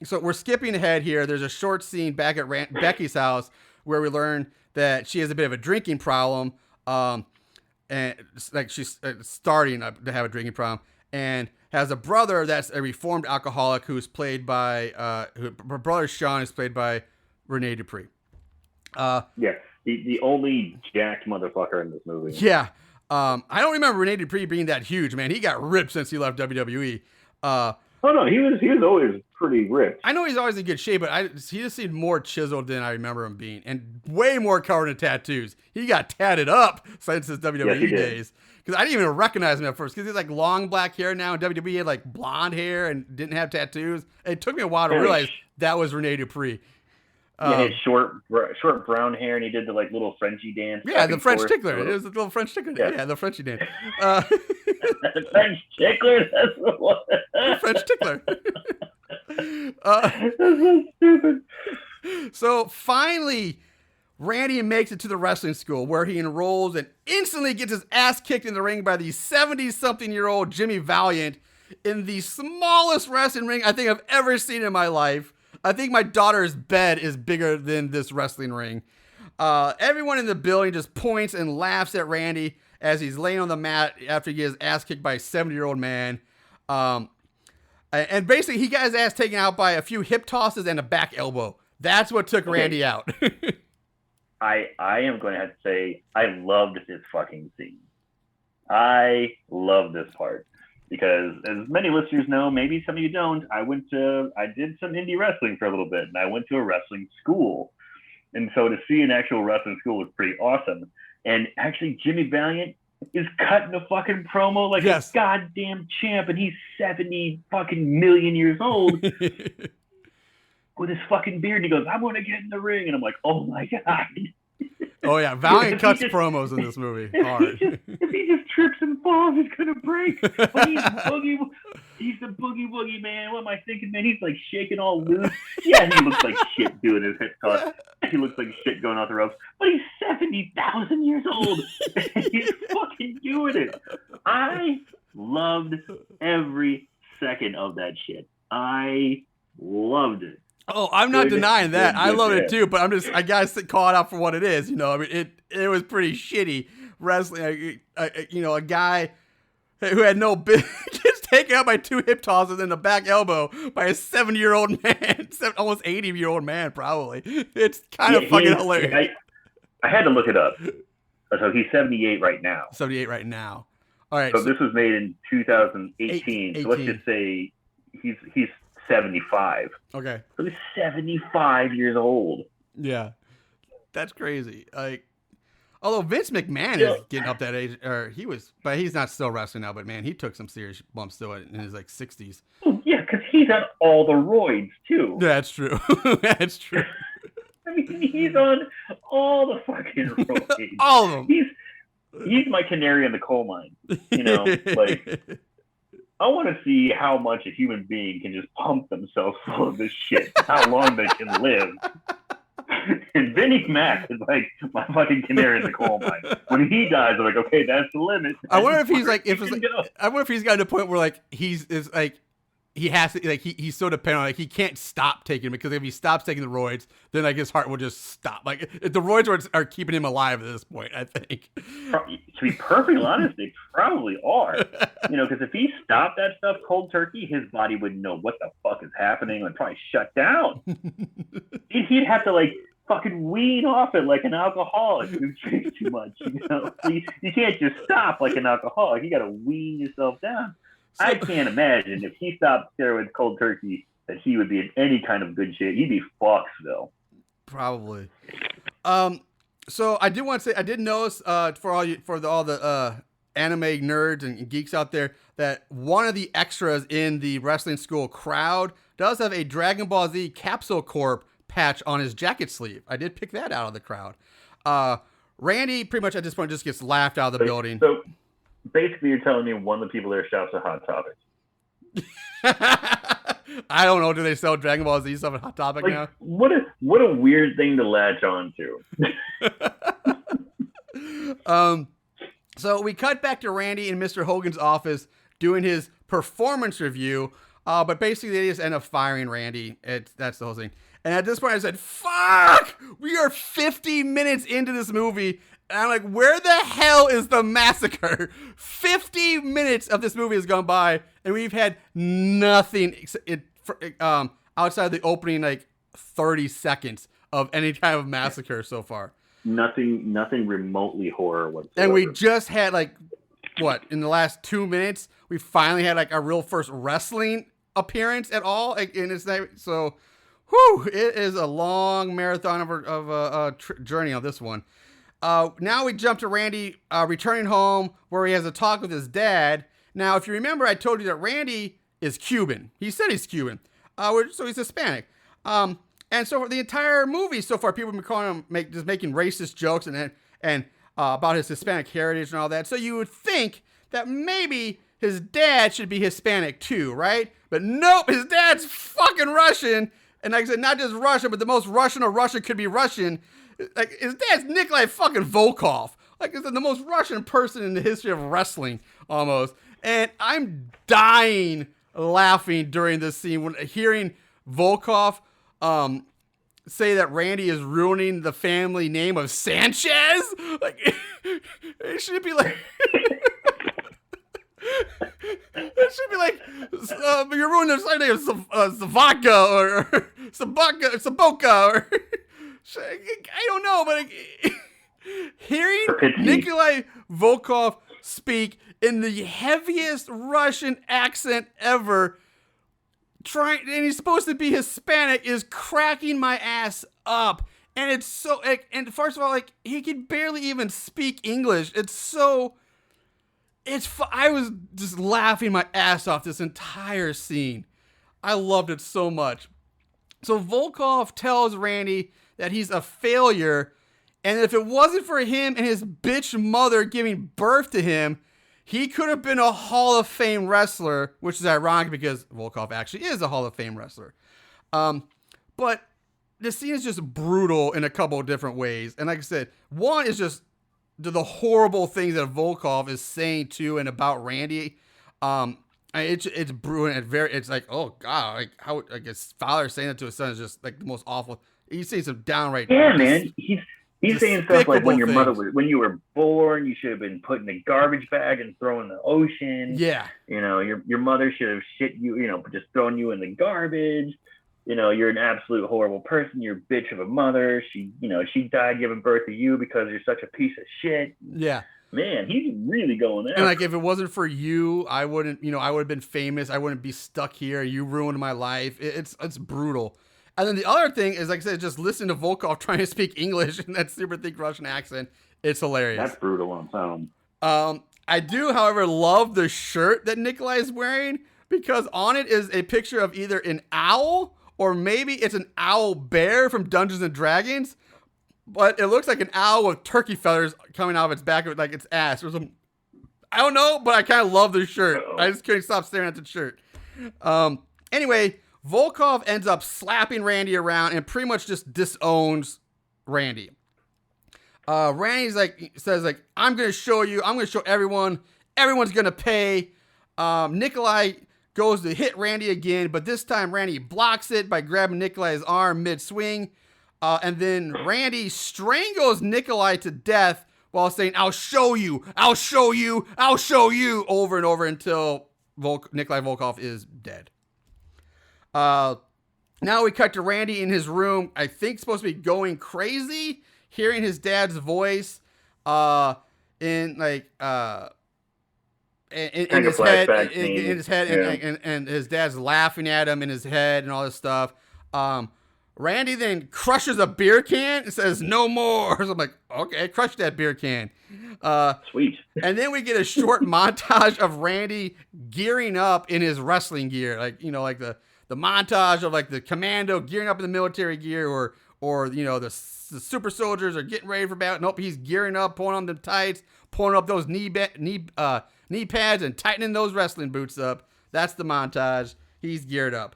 So we're skipping ahead here. There's a short scene back at Becky's house where we learn that she has a bit of a drinking problem, and like she's starting to have a drinking problem, and has a brother that's a reformed alcoholic who's played by her brother Sean is played by Rene Dupree. The only jacked motherfucker in this movie. Yeah, I don't remember Rene Dupree being that huge, man. He got ripped since he left WWE. Oh no, he was always pretty ripped. I know he's always in good shape, but he just seemed more chiseled than I remember him being, and way more covered in tattoos. He got tatted up since his WWE days. Because I didn't even recognize him at first. Because he's like long black hair now, and WWE had like blonde hair and didn't have tattoos. It took me a while to realize that was Rene Dupree. He had short brown hair, and he did the like little Frenchy dance. Yeah, the French tickler. It was the little French tickler. Yeah, the Frenchy dance. The French tickler. That's the one. The French tickler. That's so stupid. So finally, Randy makes it to the wrestling school where he enrolls and instantly gets his ass kicked in the ring by the 70-something-year-old Jimmy Valiant in the smallest wrestling ring I think I've ever seen in my life. I think my daughter's bed is bigger than this wrestling ring. Everyone in the building just points and laughs at Randy as he's laying on the mat after he gets his ass kicked by a 70-year-old man. And basically, he got his ass taken out by a few hip tosses and a back elbow. That's what took Randy out. I am going to have to say I loved this fucking scene. I love this part. Because as many listeners know, maybe some of you don't, I did some indie wrestling for a little bit, and I went to a wrestling school. And so to see an actual wrestling school was pretty awesome. And actually, Jimmy Valiant is cutting a fucking promo like a goddamn champ, and he's 70 fucking million years old with his fucking beard. And he goes, I'm going to get in the ring. And I'm like, oh my God. Oh yeah, Valiant cuts promos in this movie hard. If he just trips and falls, he's gonna break. But he's the boogie woogie man. What am I thinking, man? He's like shaking all loose. Yeah, he looks like shit doing his hip toss. He looks like shit going off the ropes. But he's 70,000 years old. He's fucking doing it. I loved every second of that shit. I loved it. Oh, I'm not denying that. I love it too, but I gotta call it out for what it is. You know, I mean, it was pretty shitty wrestling. You know, a guy who had no business gets taken out by two hip tosses and a back elbow by a 70-year-old man, almost 80-year-old man, probably. It's kind of fucking hilarious. I had to look it up. So he's 78 right now. 78 right now. All right. So this was made in 2018. So let's just say he's 75. Okay. So he's 75 years old. Yeah. That's crazy. Like, although Vince McMahon is getting up that age, but he's not still wrestling now, but man, he took some serious bumps still in his like 60s. Oh, yeah, because he's on all the roids too. That's true. That's true. I mean, he's on all the fucking roids. All of them. He's my canary in the coal mine. You know, like, I want to see how much a human being can just pump themselves full of this shit, how long they can live. And Vinnie Mac is like my fucking canary in the coal mine. When he dies, I'm like, okay, that's the limit. I wonder if he's like, Go. I wonder if he's got to the point where like he has to like he's so dependent on, like he can't stop taking them, because if he stops taking the roids, then like his heart will just stop. Like if the roids are keeping him alive at this point, I think. To be perfectly honest, they probably are. Because if he stopped that stuff cold turkey, his body wouldn't know what the fuck is happening and probably shut down. He'd have to like fucking wean off it like an alcoholic who drinks too much. So you can't just stop like an alcoholic. You got to wean yourself down. I can't imagine if he stopped steroids cold turkey that he would be in any kind of good shape. He'd be fucked though. Probably. So I did want to say, I did notice for all the anime nerds and geeks out there, that one of the extras in the wrestling school crowd does have a Dragon Ball Z Capsule Corp patch on his jacket sleeve. I did pick that out of the crowd. Randy pretty much at this point just gets laughed out of the building. So basically, you're telling me one of the people there shops at Hot Topic. I don't know. Do they sell Dragon Ball Z stuff at Hot Topic now? What a weird thing to latch on to. So we cut back to Randy in Mr. Hogan's office doing his performance review. But basically, they just end up firing Randy. That's the whole thing. And at this point, I said, "Fuck! We are 50 minutes into this movie." And I'm like, where the hell is the massacre? 50 minutes of this movie has gone by, and we've had nothing outside the opening, like 30 seconds of any kind of massacre so far. Nothing remotely horror whatsoever. And we just had in the last 2 minutes, we finally had like our real first wrestling appearance at all. And it's so, it is a long marathon of a journey on this one. Now we jump to Randy returning home, where he has a talk with his dad. Now, if you remember, I told you that Randy is Cuban. He said he's Cuban, so he's Hispanic. And so for the entire movie so far, people have been calling him just making racist jokes and about his Hispanic heritage and all that. So you would think that maybe his dad should be Hispanic too, right? But nope, his dad's fucking Russian. And like I said, not just Russian, but the most Russian a Russian could be Russian. Like, his dad's Nikolai fucking Volkov. Like, he's the most Russian person in the history of wrestling, almost. And I'm dying laughing during this scene when hearing Volkov say that Randy is ruining the family name of Sanchez. Like, it should be like... It should be like, you're ruining the family name of Savaka or Saboka or... I don't know, but hearing Nikolai Volkov speak in the heaviest Russian accent ever, and he's supposed to be Hispanic, is cracking my ass up. And it's so, and first of all, like, he can barely even speak English. I was just laughing my ass off this entire scene. I loved it so much. So Volkov tells Randy that he's a failure, and if it wasn't for him and his bitch mother giving birth to him, he could have been a Hall of Fame wrestler, which is ironic because Volkov actually is a Hall of Fame wrestler. But the scene is just brutal in a couple of different ways. And like I said, one is just the horrible things that Volkov is saying to and about Randy. It's brutal, and it's like, oh God, like how like his father saying that to his son is just like the most awful. He's saying some downright. Yeah, man. He's saying stuff like when when you were born, you should have been put in a garbage bag and thrown in the ocean. Yeah. Your mother should have shit you, just thrown you in the garbage. You're an absolute horrible person. You're a bitch of a mother. She died giving birth to you because you're such a piece of shit. Yeah. Man, he's really going there. And like, if it wasn't for you, I wouldn't, I would have been famous. I wouldn't be stuck here. You ruined my life. It's brutal. And then the other thing is, like I said, just listen to Volkov trying to speak English in that super thick Russian accent. It's hilarious. That's brutal on its own. I do, however, love the shirt that Nikolai is wearing, because on it is a picture of either an owl or maybe it's an owl bear from Dungeons and Dragons. But it looks like an owl with turkey feathers coming out of its back of it, like its ass or something. I don't know, but I kind of love the shirt. I just couldn't stop staring at the shirt. Anyway, Volkov ends up slapping Randy around and pretty much just disowns Randy. Randy's says I'm gonna show you. I'm gonna show everyone. Everyone's gonna pay. Nikolai goes to hit Randy again, but this time Randy blocks it by grabbing Nikolai's arm mid-swing. And then Randy strangles Nikolai to death while saying, I'll show you, I'll show you, I'll show you, over and over until Nikolai Volkov is dead. Now we cut to Randy in his room, I think supposed to be going crazy, hearing his dad's voice in his head, and his dad's laughing at him in his head and all this stuff. Randy then crushes a beer can and says, no more. So I'm like, okay, crush that beer can. Sweet. And then we get a short montage of Randy gearing up in his wrestling gear. Like, like the montage of like the commando gearing up in the military gear, or the super soldiers are getting ready for battle. Nope, he's gearing up, pulling on the tights, pulling up those knee pads and tightening those wrestling boots up. That's the montage. He's geared up.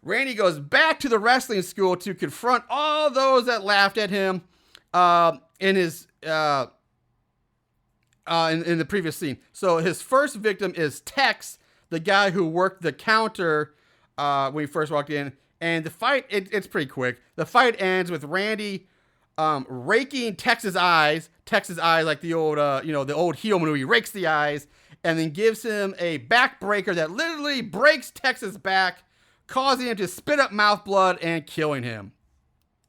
Randy goes back to the wrestling school to confront all those that laughed at him in the previous scene. So his first victim is Tex, the guy who worked the counter when he first walked in. And the fight, it's pretty quick. The fight ends with Randy raking Tex's eyes like the old, the old heel movie. He rakes the eyes and then gives him a backbreaker that literally breaks Tex's back, causing him to spit up mouth blood and killing him.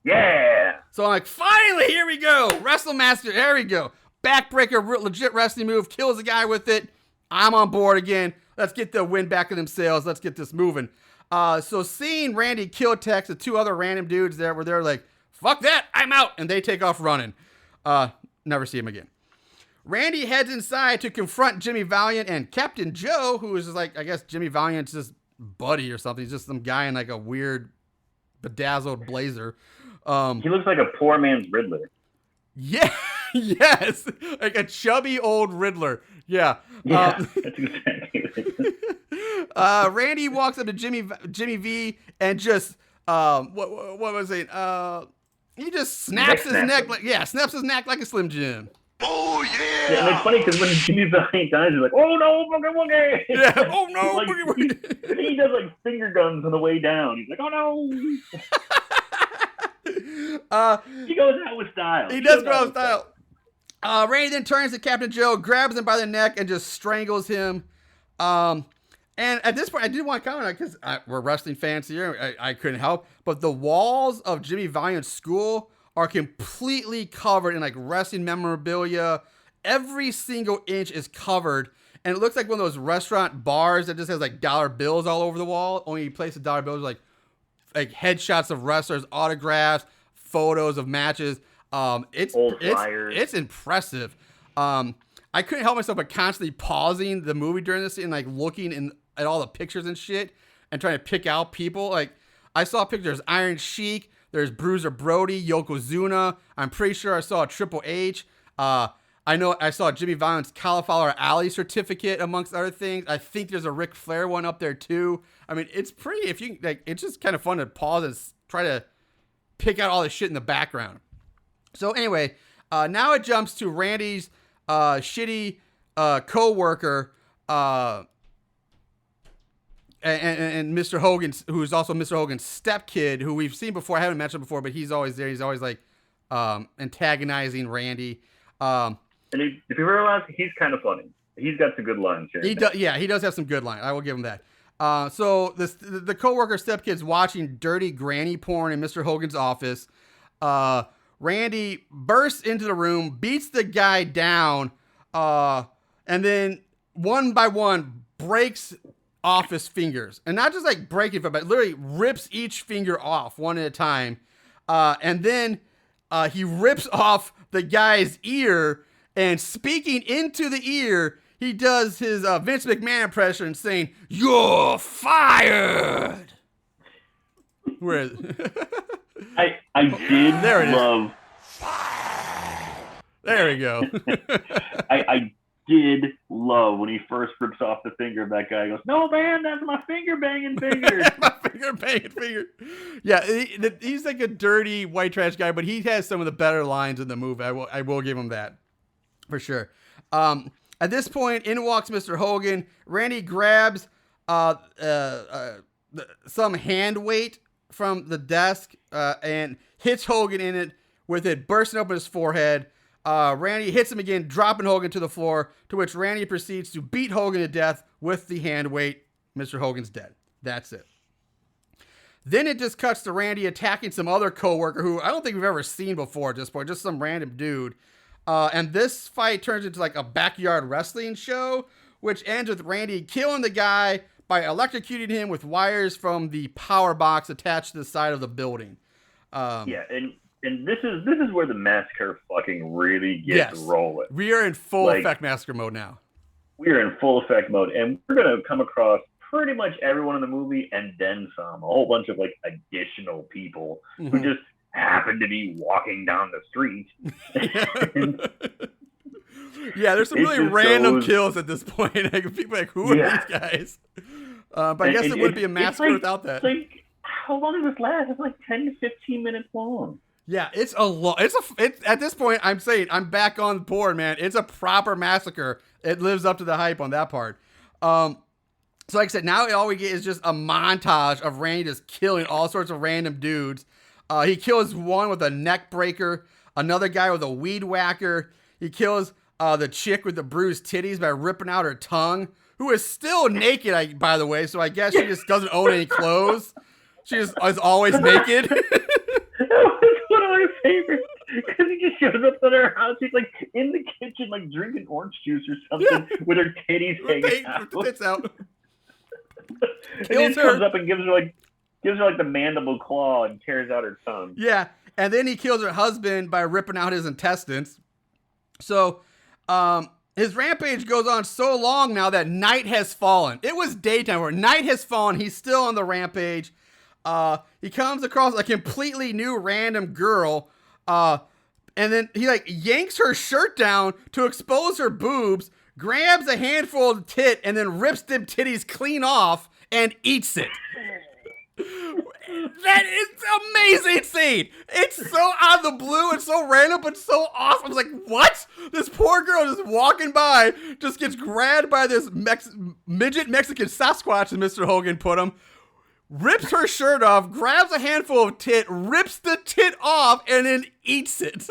Yeah. So I'm like, finally, here we go. WrestleMaster, there we go. Backbreaker, legit wrestling move, kills the guy with it. I'm on board again. Let's get the win back in themselves. Let's get this moving. So seeing Randy kill Tex, the two other random dudes there were there like, fuck that, I'm out. And they take off running. Never see him again. Randy heads inside to confront Jimmy Valiant and Captain Joe, who is just like, I guess Jimmy Valiant's just buddy or something. He's just some guy in like a weird bedazzled blazer. He looks like a poor man's Riddler. Yeah, yes, like a chubby old Riddler. Yeah, that's exactly it. Randy walks up to Jimmy V and just what was it? He just snaps his neck snaps his neck like a Slim Jim. Oh yeah! Yeah, and it's funny because when Jimmy Valiant dies, he's like, "Oh no, boogie woogie!" Yeah, oh no, like, boogie woogie. He does like finger guns on the way down. He's like, "Oh no!" He goes out with style. He does go out with style. Randy then turns to Captain Joe, grabs him by the neck, and just strangles him. And at this point, I did want to comment because we're wrestling fans here. I couldn't help, but the walls of Jimmy Valiant's school are completely covered in like wrestling memorabilia. Every single inch is covered, and it looks like one of those restaurant bars that just has like dollar bills all over the wall. Only you place the dollar bills like headshots of wrestlers, autographs, photos of matches. It's impressive. I couldn't help myself but constantly pausing the movie during this and like looking at all the pictures and shit and trying to pick out people. Like I saw pictures, Iron Sheik. There's Bruiser Brody, Yokozuna. I'm pretty sure I saw a Triple H. I know I saw Jimmy Valiant's Cauliflower Alley certificate, amongst other things. I think there's a Ric Flair one up there too. I mean, it's pretty. It's just kind of fun to pause and try to pick out all the shit in the background. So anyway, now it jumps to Randy's shitty co-worker. And Mr. Hogan, who's also Mr. Hogan's stepkid, who we've seen before. I haven't mentioned before, but he's always there. He's always like antagonizing Randy. And if you realize, he's kind of funny. He's got some good lines here. He does. Yeah, he does have some good lines. I will give him that. So the coworker stepkid's watching dirty granny porn in Mr. Hogan's office. Randy bursts into the room, beats the guy down, and then one by one breaks off his fingers, and not just like breaking it, but literally rips each finger off one at a time. And then he rips off the guy's ear, and speaking into the ear, he does his Vince McMahon impression saying, "You're fired." Where is it? I did there it love. There we go. I did love when he first rips off the finger of that guy. He goes, "No, man, that's my finger banging finger." You're banging finger. Yeah, he's like a dirty white trash guy, but he has some of the better lines in the movie. I will give him that for sure. At this point, in walks Mr. Hogan. Randy grabs some hand weight from the desk and hits Hogan in it with it bursting open his forehead. Randy hits him again, dropping Hogan to the floor, to which Randy proceeds to beat Hogan to death with the hand weight. Mr. Hogan's dead. That's it. Then it just cuts to Randy attacking some other coworker who I don't think we've ever seen before at this point, just some random dude. And this fight turns into like a backyard wrestling show, which ends with Randy killing the guy by electrocuting him with wires from the power box attached to the side of the building. Yeah, and this is where the massacre fucking really gets rolling. We are in full effect massacre mode now. We are in full effect mode, and we're gonna come across pretty much everyone in the movie and then some. A whole bunch of like additional people who just happen to be walking down the street. Yeah, there's some really random kills at this point. Like, people are like, who are these guys? But I guess it wouldn't be a massacre without that. Like, how long does this last? It's like 10 to 15 minutes long. Yeah, it's a lot. It's at this point, I'm saying I'm back on board, man. It's a proper massacre. It lives up to the hype on that part. So like I said, now all we get is just a montage of Randy just killing all sorts of random dudes. He kills one with a neck breaker, another guy with a weed whacker. He kills the chick with the bruised titties by ripping out her tongue, who is still naked, by the way. So I guess she just doesn't own any clothes. She is always naked. That was one of my favorites, because he just shows up at her house. He's like in the kitchen, like drinking orange juice or something, with her titties hanging out. Tits out. And he comes up and gives her like the mandible claw and tears out her tongue. Yeah, and then he kills her husband by ripping out his intestines. So, his rampage goes on so long now that night has fallen. It was daytime, where night has fallen. He's still on the rampage. He comes across a completely new random girl, and then he like yanks her shirt down to expose her boobs, grabs a handful of tit, and then rips them titties clean off and eats it. That is amazing scene. It's so out of the blue and so random, but so awesome. I was like, what? This poor girl just walking by, just gets grabbed by this midget Mexican Sasquatch, as Mr. Hogan put him, rips her shirt off, grabs a handful of tit, rips the tit off, and then eats it.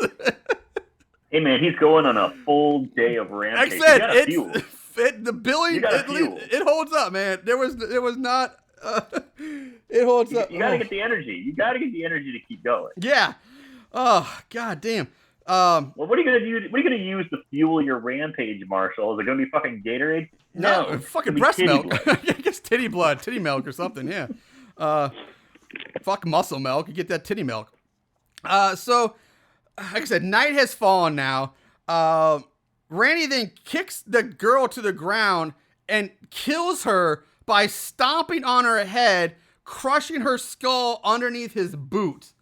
Hey man, he's going on a full day of rampage. Like I said, the billing, it holds up, man. There was not. It holds up. You gotta get the energy. You gotta get the energy to keep going. Yeah. Oh, god damn. Well, what are you gonna do? What are you gonna use to fuel your rampage, Marshall? Is it gonna be fucking Gatorade? No, fucking breast milk. I guess titty milk or something. Yeah. Fuck muscle milk. You get that titty milk. So, like I said, night has fallen now. Randy then kicks the girl to the ground and kills her by stomping on her head, crushing her skull underneath his boot.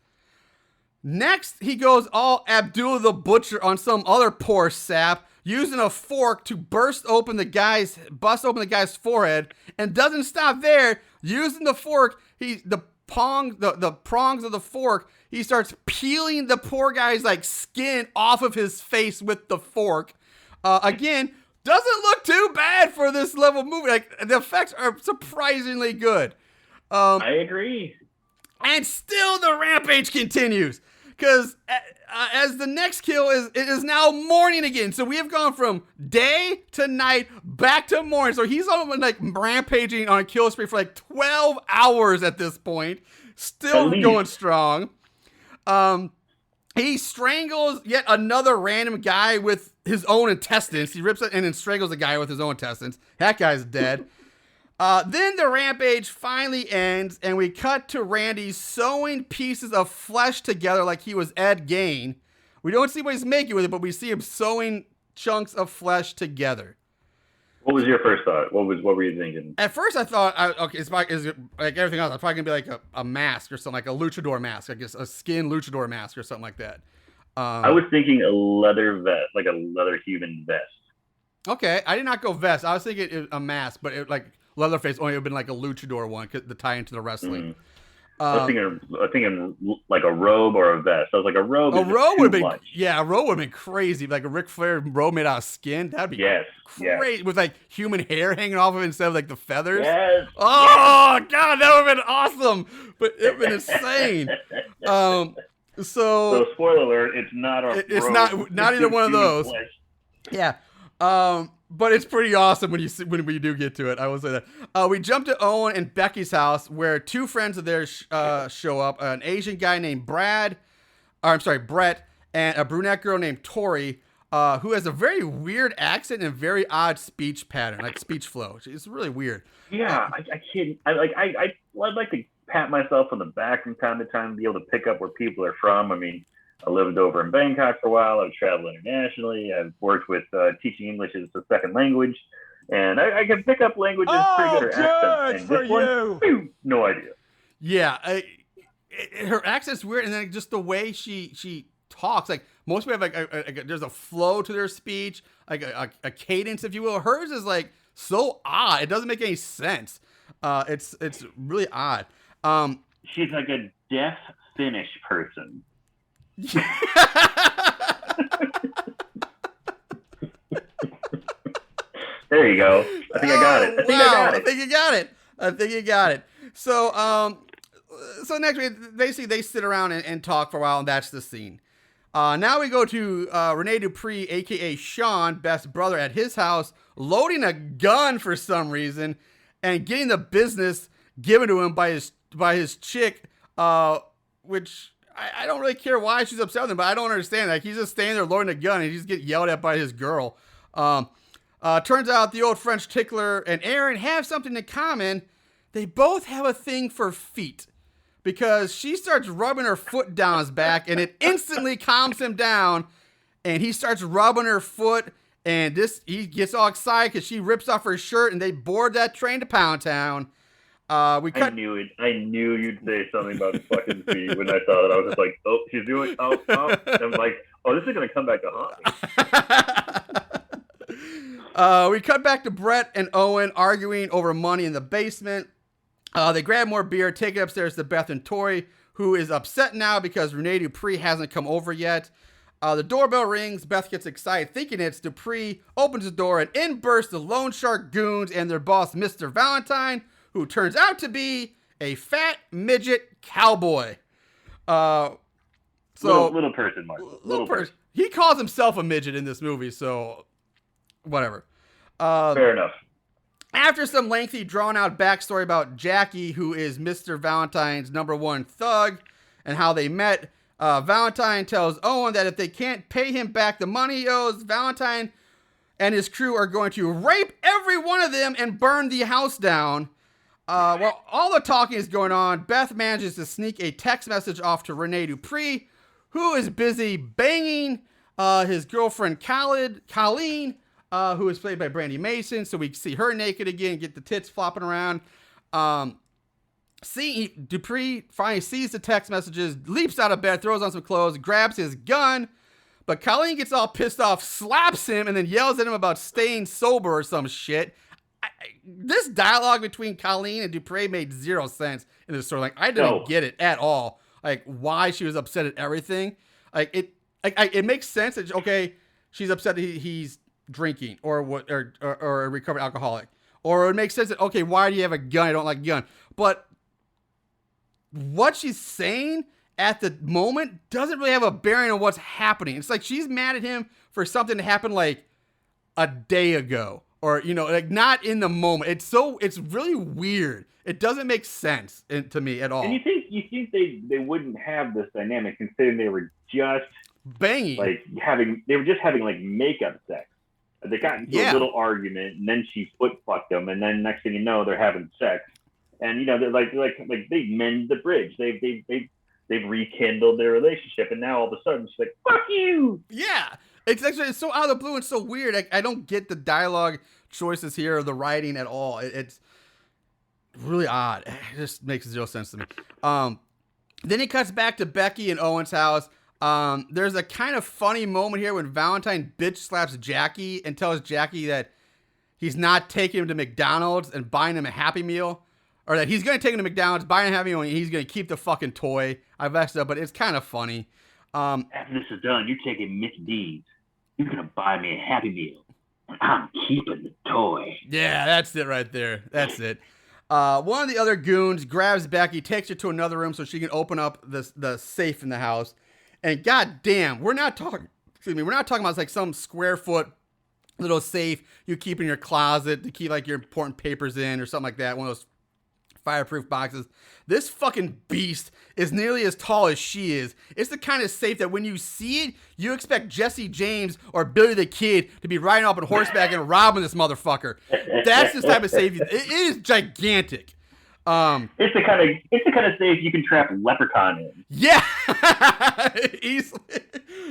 Next, he goes all Abdullah the Butcher on some other poor sap, using a fork to bust open the guy's forehead, and doesn't stop there. Using the fork, the prongs of the fork, he starts peeling the poor guy's like skin off of his face with the fork. Again, doesn't look too bad for this level of movie. Like, the effects are surprisingly good. I agree. And still the rampage continues. Because as the next kill it is now morning again. So we have gone from day to night back to morning. So he's on like rampaging on a kill spree for like 12 hours at this point. Still going strong. He strangles yet another random guy with his own intestines. He rips it and then strangles a guy with his own intestines. That guy's dead. Then the rampage finally ends, and we cut to Randy sewing pieces of flesh together like he was Ed Gein. We don't see what he's making with it, but we see him sewing chunks of flesh together. What was your first thought? What were you thinking? At first, I thought, it's like everything else. It's probably gonna be like a mask or something, like a luchador mask, I guess, a skin luchador mask or something like that. I was thinking a leather vest, like a leather human vest. Okay, I did not go vest. I was thinking a mask, but Leatherface only would have been like a luchador one, the tie into the wrestling. I was thinking like a robe or a vest. I was like, a robe. A robe would have been, much. yeah, a robe would have been crazy. Like a Ric Flair robe made out of skin. That'd be crazy. With like human hair hanging off of it instead of like the feathers. Yes. Oh, God, that would have been awesome. But it would have been insane. So spoiler alert, it's not a It's robe. not either one of those. Flesh. Yeah. But it's pretty awesome when we do get to it. I will say that. We jump to Owen and Becky's house where two friends of theirs show up. An Asian guy named Brett, and a brunette girl named Tori, who has a very weird accent and very odd speech pattern, like speech flow. It's really weird. Yeah, I can't. I'd like to pat myself on the back from time to time to be able to pick up where people are from. I mean, I lived over in Bangkok for a while. I've traveled internationally. I've worked with teaching English as a second language, and I can pick up languages pretty good. Accent. And this one, no idea. Yeah, her accent's weird, and then just the way she talks. Like most people have like there's a flow to their speech, like a cadence, if you will. Hers is like so odd. It doesn't make any sense. It's really odd. She's like a deaf Finnish person. There you go. I think I got it. I think you got it. So next week, basically they sit around and talk for a while, and that's the scene. Now we go to Rene Dupree, a.k.a. Sean, Beth's brother, at his house, loading a gun for some reason and getting the business given to him by his chick, which I don't really care why she's upset with him, but I don't understand. Like, he's just standing there loading a gun and he's getting yelled at by his girl. Turns out the old French tickler and Aaron have something in common. They both have a thing for feet, because she starts rubbing her foot down his back and it instantly calms him down, and he starts rubbing her foot, and he gets all excited because she rips off her shirt, and they board that train to Pound Town. I knew it. I knew you'd say something about fucking feet when I saw that. I was just like, oh, she's doing it. Oh. And I'm like, oh, this is going to come back to haunt me. We cut back to Brett and Owen arguing over money in the basement. They grab more beer, take it upstairs to Beth and Tori, who is upset now because Rene Dupree hasn't come over yet. The doorbell rings. Beth gets excited, thinking it's Dupree, opens the door, and in burst the Loan Shark goons and their boss, Mr. Valentine, who turns out to be a fat midget cowboy. Little person, Mark. Little person. He calls himself a midget in this movie, so whatever. Fair enough. After some lengthy, drawn-out backstory about Jackie, who is Mr. Valentine's #1 thug, and how they met, Valentine tells Owen that if they can't pay him back the money he owes, Valentine and his crew are going to rape every one of them and burn the house down. While all the talking is going on, Beth manages to sneak a text message off to Rene Dupree, who is busy banging his girlfriend Colleen, who is played by Brandy Mason. So we see her naked again, get the tits flopping around. Dupree finally sees the text messages, leaps out of bed, throws on some clothes, grabs his gun, but Colleen gets all pissed off, slaps him, and then yells at him about staying sober or some shit. This dialogue between Colleen and Dupree made zero sense in this story. Like, I didn't get it at all. Like, why she was upset at everything. It makes sense that, okay, she's upset that he's drinking or a recovered alcoholic, or it makes sense that, okay, why do you have a gun? I don't like a gun. But what she's saying at the moment doesn't really have a bearing on what's happening. It's like she's mad at him for something that happened like a day ago, or, like, not in the moment. It's really weird. It doesn't make sense to me at all. And you think they wouldn't have this dynamic, considering they were just banging, they were just having like makeup sex. They got into a little argument, and then she foot fucked them, and then next thing you know, they're having sex. And they're like they mend the bridge. They've rekindled their relationship, and now all of a sudden she's like, "Fuck you!" Yeah, it's so out of the blue and so weird. I don't get the dialogue choices here or the writing at all. It's really odd. It just makes zero sense to me. Then it cuts back to Becky and Owen's house. There's a kind of funny moment here when Valentine bitch slaps Jackie and tells Jackie that he's not taking him to McDonald's and buying him a Happy Meal, or that he's going to take him to McDonald's, buy him a Happy Meal, and he's going to keep the fucking toy. I've messed up, but it's kind of funny. After this is done, you're taking Miss D's. You're going to buy me a Happy Meal. And I'm keeping the toy. Yeah, that's it right there. That's it. One of the other goons grabs Becky, takes her to another room so she can open up the safe in the house. And goddamn, we're not talking about like some square foot little safe you keep in your closet to keep like your important papers in or something like that. One of those fireproof boxes. This fucking beast is nearly as tall as she is. It's the kind of safe that when you see it, you expect Jesse James or Billy the Kid to be riding up on horseback and robbing this motherfucker. That's this type of safe. It is gigantic. It's the kind of safe you can trap Leprechaun in. Yeah, easily.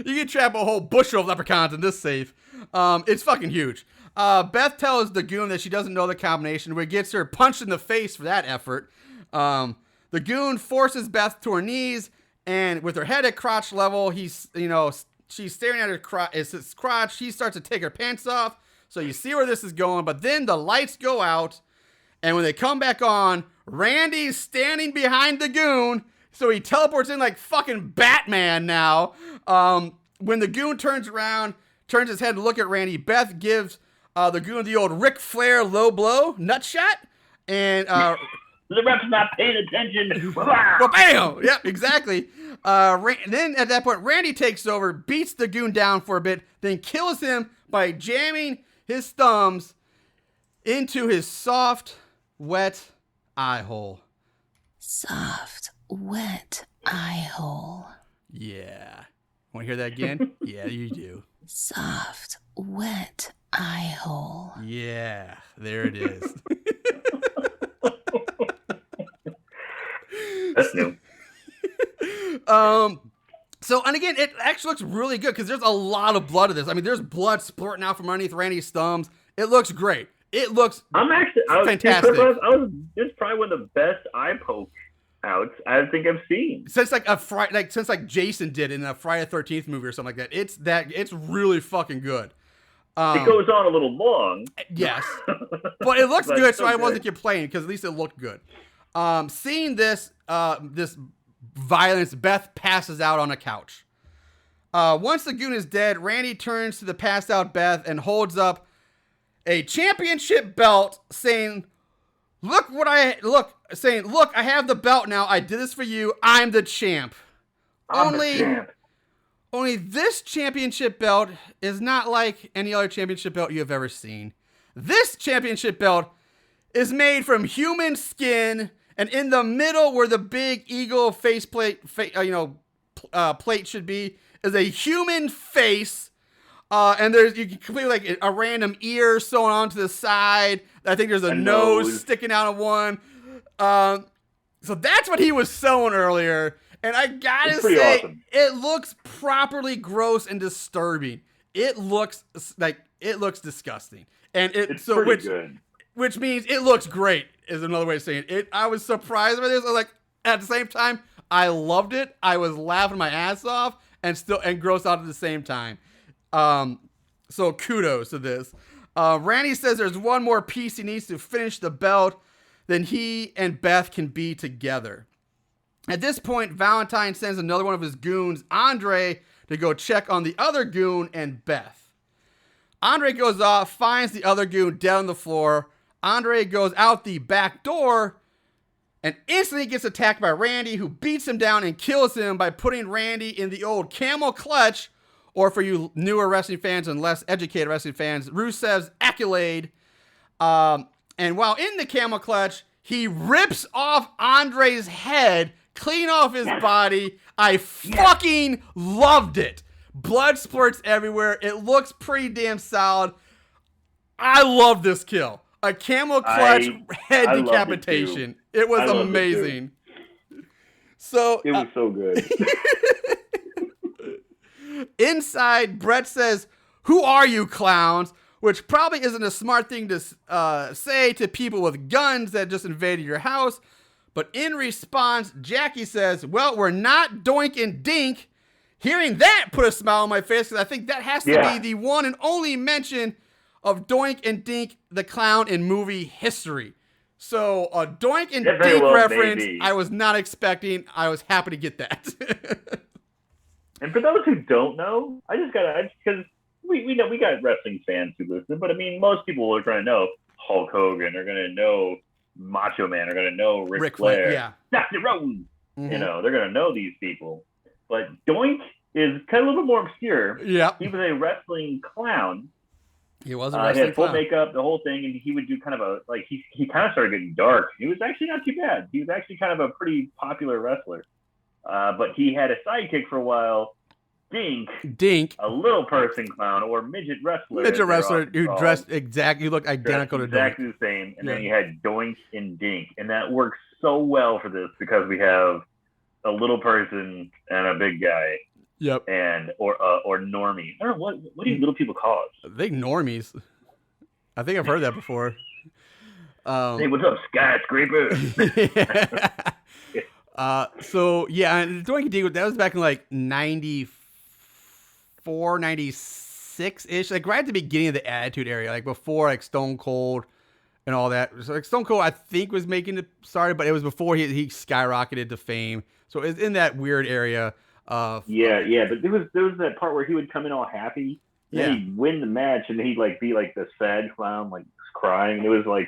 You can trap a whole bushel of leprechauns in this safe. It's fucking huge. Beth tells the goon that she doesn't know the combination, which gets her punched in the face for that effort. The goon forces Beth to her knees, and with her head at crotch level, she's staring at her crotch. She starts to take her pants off, so you see where this is going. But then the lights go out, and when they come back on, Randy's standing behind the goon, so he teleports in like fucking Batman now. When the goon turns around, turns his head to look at Randy, Beth gives the goon the old Ric Flair low blow nut shot, and the ref's not paying attention. Well, bam! Yep, exactly. Then at that point, Randy takes over, beats the goon down for a bit, then kills him by jamming his thumbs into his soft, wet eye hole. Soft, wet eye hole. Yeah. Want to hear that again? Yeah, you do. Soft, wet eye hole. Yeah, there it is. That's new. So, and again, it actually looks really good because there's a lot of blood in this. I mean, there's blood splurting out from underneath Randy's thumbs. It looks great. It looks fantastic. This is probably one of the best eye poke outs I think I've seen since since Jason did in a Friday the 13th movie or something like that. It's really fucking good. It goes on a little long. Yes, but it looks good, so I wasn't complaining because at least it looked good. Seeing this violence, Beth passes out on a couch. Once the goon is dead, Randy turns to the passed out Beth and holds up a championship belt, saying, look, I have the belt now. I did this for you. I'm the champ. Only this championship belt is not like any other championship belt you have ever seen. This championship belt is made from human skin, and in the middle where the big eagle faceplate, plate should be, is a human face. And you can completely like a random ear sewn onto the side. I think there's a nose sticking out of one. So that's what he was sewing earlier. And I gotta say, awesome. It looks properly gross and disturbing. It looks disgusting. And it's pretty good. Which means it looks great, is another way of saying it. I was surprised by this. I was like, at the same time, I loved it. I was laughing my ass off and grossed out at the same time. So kudos to this. Randy says there's one more piece he needs to finish the belt, then he and Beth can be together. At this point, Valentine sends another one of his goons, Andre, to go check on the other goon and Beth. Andre goes off, finds the other goon dead on the floor. Andre goes out the back door and instantly gets attacked by Randy, who beats him down and kills him by putting Randy in the old camel clutch, or for you newer wrestling fans and less educated wrestling fans, Rusev's accolade. And while in the camel clutch, he rips off Andre's head, clean off his body. I fucking loved it. Blood splurts everywhere. It looks pretty damn solid. I love this kill. A camel clutch head decapitation. It was amazing. It was so good. Inside, Brett says, "Who are you clowns?" Which probably isn't a smart thing to say to people with guns that just invaded your house. But in response, Jackie says, "Well, we're not Doink and Dink." Hearing that put a smile on my face because I think that has to be the one and only mention of Doink and Dink the Clown in movie history. So a Doink and That very Dink well may reference be. I was not expecting. I was happy to get that. And for those who don't know, because we know we got wrestling fans who listen, but I mean, most people are going to know Hulk Hogan, are going to know Macho Man, are going to know Ric Flair, yeah. Dusty Rhodes. Mhm. You know, they're going to know these people. But Doink is kind of a little bit more obscure. Yep. He was a wrestling clown. He was a He wrestling had full clown. makeup, the whole thing, and he would do kind of a he kind of started getting dark. He was actually not too bad. He was actually kind of a pretty popular wrestler. But he had a sidekick for a while, Dink, a little person clown or midget wrestler. as midget they're wrestler often who called. dressed exactly, looked identical to Doink. Exactly the same. And then Yeah. you had Doink and Dink, and that works so well for this because we have a little person and a big guy, Yep. and or normie. I don't know what do little people call us? I think normies. I think I've heard that before. Hey, what's up, skyscraper? So yeah, and Doink and Dink, that was back in like 94, 96 ish, like right at the beginning of the Attitude Era, like before like Stone Cold and all that. So like Stone Cold, I think, was making it started, but it was before he skyrocketed to fame. So it's in that weird area. Yeah, but there was that part where he would come in all happy, and then Yeah. he'd win the match, and he'd like be like the sad clown, like crying. It was like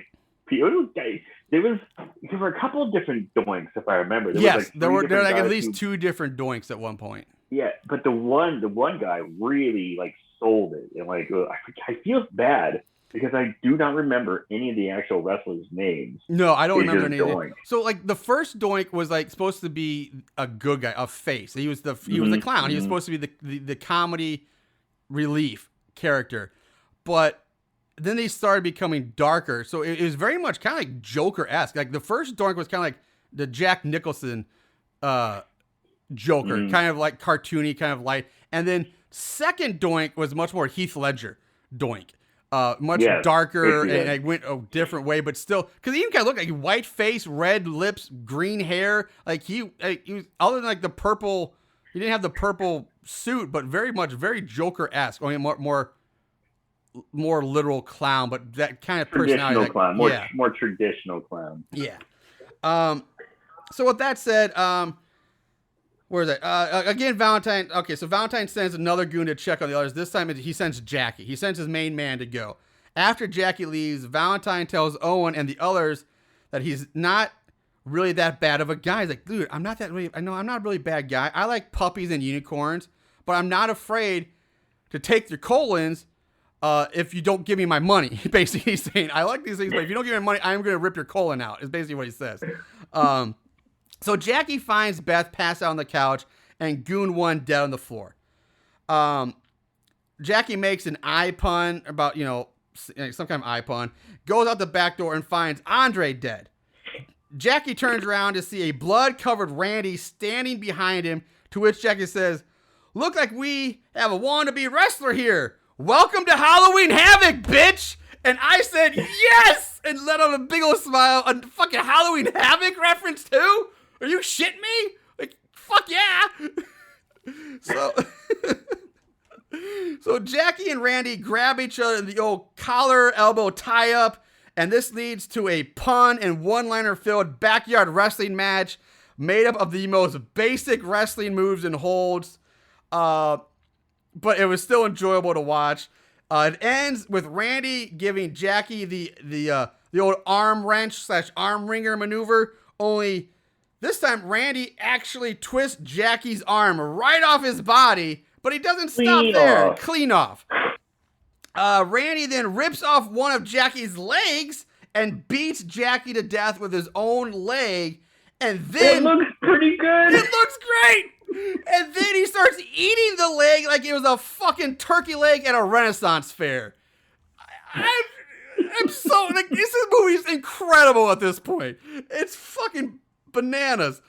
there were a couple of different Doinks, if I remember. There was, Yes, like, there three were different like at guys least who- 2 different Doinks at one point. Yeah, but the one guy really like sold it, and like I feel bad because I do not remember any of the actual wrestlers' names. No, I don't He's remember just any. Doink. So like the first Doink was like supposed to be a good guy, a face. He was the Mhm, clown. He was mhm. supposed to be the comedy relief character, but then they started becoming darker. So it was very much kind of like Joker-esque. Like the first Doink was kind of like the Jack Nicholson Joker, Mhm. kind of like cartoony, kind of light. And then second Doink was much more Heath Ledger Doink. Much Yes, darker basically, and went a different way, but still, because he even kind of looked like white face, red lips, green hair. Like he was, other than like the purple, he didn't have the purple suit, but very Joker-esque. Only more literal clown, but that kind of personality. Traditional like, clown, yeah. more traditional clown. Yeah. So with that said, where is it? Again, Valentine. Okay, so Valentine sends another goon to check on the others. This time he sends Jackie. He sends his main man to go. After Jackie leaves, Valentine tells Owen and the others that he's not really that bad of a guy. He's like, dude, I'm not a really bad guy. I like puppies and unicorns, but I'm not afraid to take your colons if you don't give me my money. Basically, he's saying, I like these things, but if you don't give me money, I'm going to rip your colon out, is basically what he says. So Jackie finds Beth passed out on the couch and Goon 1 dead on the floor. Jackie makes an eye pun about, some kind of eye pun, goes out the back door and finds Andre dead. Jackie turns around to see a blood-covered Randy standing behind him, to which Jackie says, look like we have a wannabe wrestler here. Welcome to Halloween Havoc, bitch! And I said, yes! And let out a big old smile. A fucking Halloween Havoc reference, too? Are you shitting me? Like, fuck yeah! So Jackie and Randy grab each other in the old collar elbow tie-up, and this leads to a pun and one-liner filled backyard wrestling match made up of the most basic wrestling moves and holds. But it was still enjoyable to watch. It ends with Randy giving Jackie the old arm wrench / arm wringer maneuver, only this time Randy actually twists Jackie's arm right off his body, but he doesn't stop there. Clean off. Randy then rips off one of Jackie's legs and beats Jackie to death with his own leg, and then It looks pretty good. it looks great. And then he starts eating the leg like it was a fucking turkey leg at a Renaissance fair. I'm so like, this movie's incredible at this point. It's fucking bananas.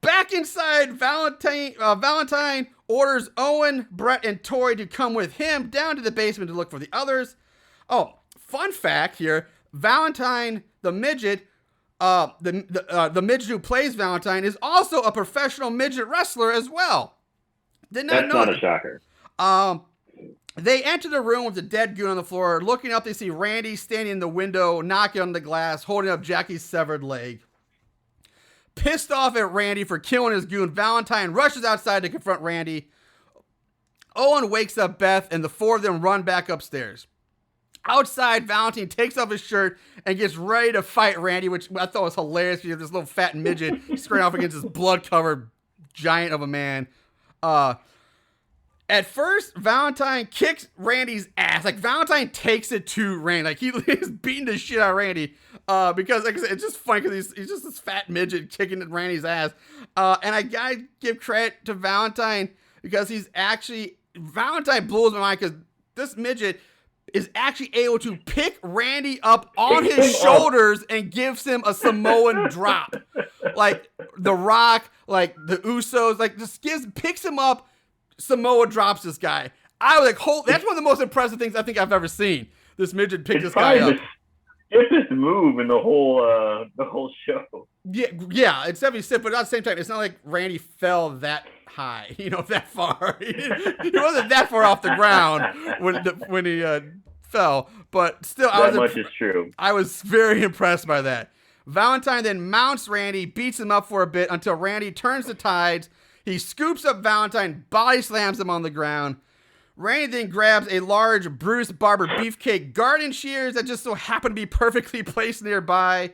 Back inside, Valentine orders Owen, Brett, and Tori to come with him down to the basement to look for the others. Oh, fun fact here: Valentine, the midget, the midget who plays Valentine, is also a professional midget wrestler as well. Did not That's know not a that. shocker. They enter the room with the dead goon on the floor. Looking up, they see Randy standing in the window, knocking on the glass, holding up Jackie's severed leg. Pissed off at Randy for killing his goon, Valentine rushes outside to confront Randy. Owen wakes up Beth, and the four of them run back upstairs. Outside, Valentine takes off his shirt and gets ready to fight Randy, which I thought was hilarious. You have this little fat midget squaring off against this blood-covered giant of a man. At first, Valentine kicks Randy's ass. Like, Valentine takes it to Randy. Like, he's beating the shit out of Randy. Because, like I said, it's just funny because he's just this fat midget kicking at Randy's ass. And I gotta give credit to Valentine because Valentine blows my mind because this midget is actually able to pick Randy up on his shoulders and gives him a Samoan drop. Like, The Rock, like, the Usos, like, picks him up. Samoa drops this guy. I was like, that's one of the most impressive things I think I've ever seen. This midget pick this guy up. It's this move in the whole show. Yeah, it's definitely stiff, but at the same time, it's not like Randy fell that high, that far. He wasn't that far off the ground when he fell, but still, much is true. I was very impressed by that. Valentine then mounts Randy, beats him up for a bit until Randy turns the tides. He scoops up Valentine, body slams him on the ground. Randy then grabs a large Bruce Barber beefcake garden shears that just so happen to be perfectly placed nearby.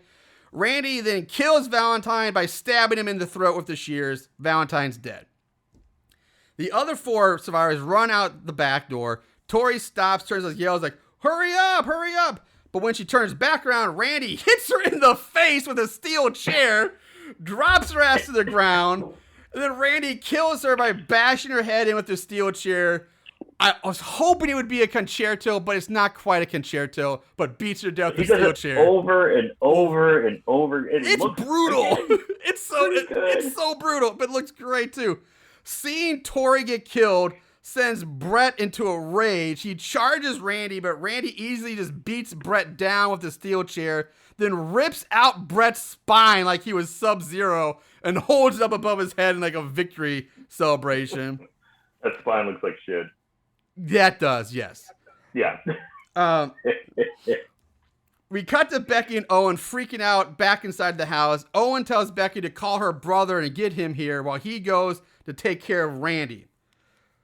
Randy then kills Valentine by stabbing him in the throat with the shears. Valentine's dead. The other four survivors run out the back door. Tori stops, turns and yells like, hurry up, hurry up. But when she turns back around, Randy hits her in the face with a steel chair, drops her ass to the ground. And then Randy kills her by bashing her head in with the steel chair. I was hoping it would be a concerto, but it's not quite a concerto, but beats her down with the steel chair. Over and over and over. It's brutal. It's so brutal, but it looks great too. Seeing Tori get killed sends Brett into a rage. He charges Randy, but Randy easily just beats Brett down with the steel chair, then rips out Brett's spine like he was Sub-Zero and holds it up above his head in like a victory celebration. That spine looks like shit. That does, yes. Yeah. We cut to Becky and Owen freaking out back inside the house. Owen tells Becky to call her brother and get him here while he goes to take care of Randy.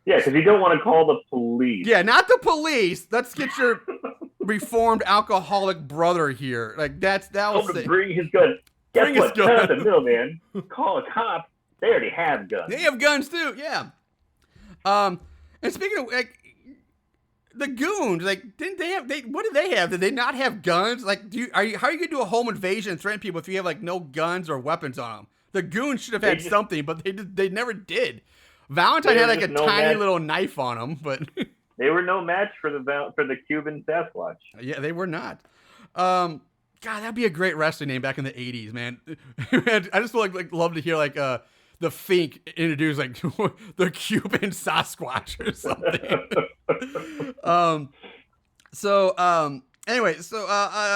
Yeah, because you don't want to call the police. Yeah, not the police. Let's get your reformed alcoholic brother here. Like that was the bring his gun. Guess what? Tell the middleman. Call a cop. They already have guns. They have guns too. Yeah. And speaking of like the goons, like didn't they have? What did they have? Did they not have guns? Like, how are you gonna do a home invasion and threaten people if you have like no guns or weapons on them? The goons should have had something, but they never did. Valentine had like a tiny little knife on him, but they were no match for the Cuban Sasquatch. Yeah, they were not. God, that'd be a great wrestling name back in the 80s, man. I just would love to hear like the Fink introduce like the Cuban Sasquatch or something. Anyway,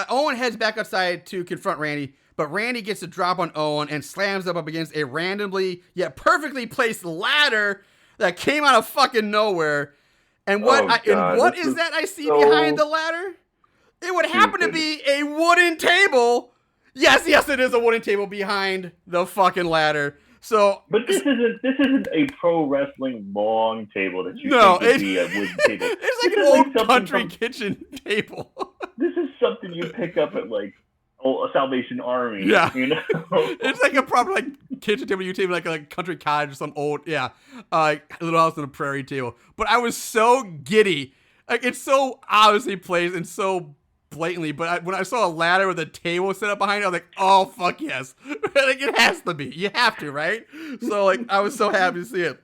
Owen heads back outside to confront Randy. But Randy gets a drop on Owen and slams up against a randomly yet perfectly placed ladder that came out of fucking nowhere. And what is that I see behind the ladder? It would happen to be a wooden table. Yes, it is a wooden table behind the fucking ladder. So, but this isn't a pro wrestling long table that you think would be a wooden table. It's like an old country kitchen table. This is something you pick up at like a Salvation Army. Yeah. It's like a proper like kitchen table you take like a country cottage or some old Little House on the Prairie table. But I was so giddy. Like it's so obviously placed and so blatantly, but when I saw a ladder with a table set up behind it, I was like, oh fuck yes. Like it has to be. You have to, right? So like I was so happy to see it.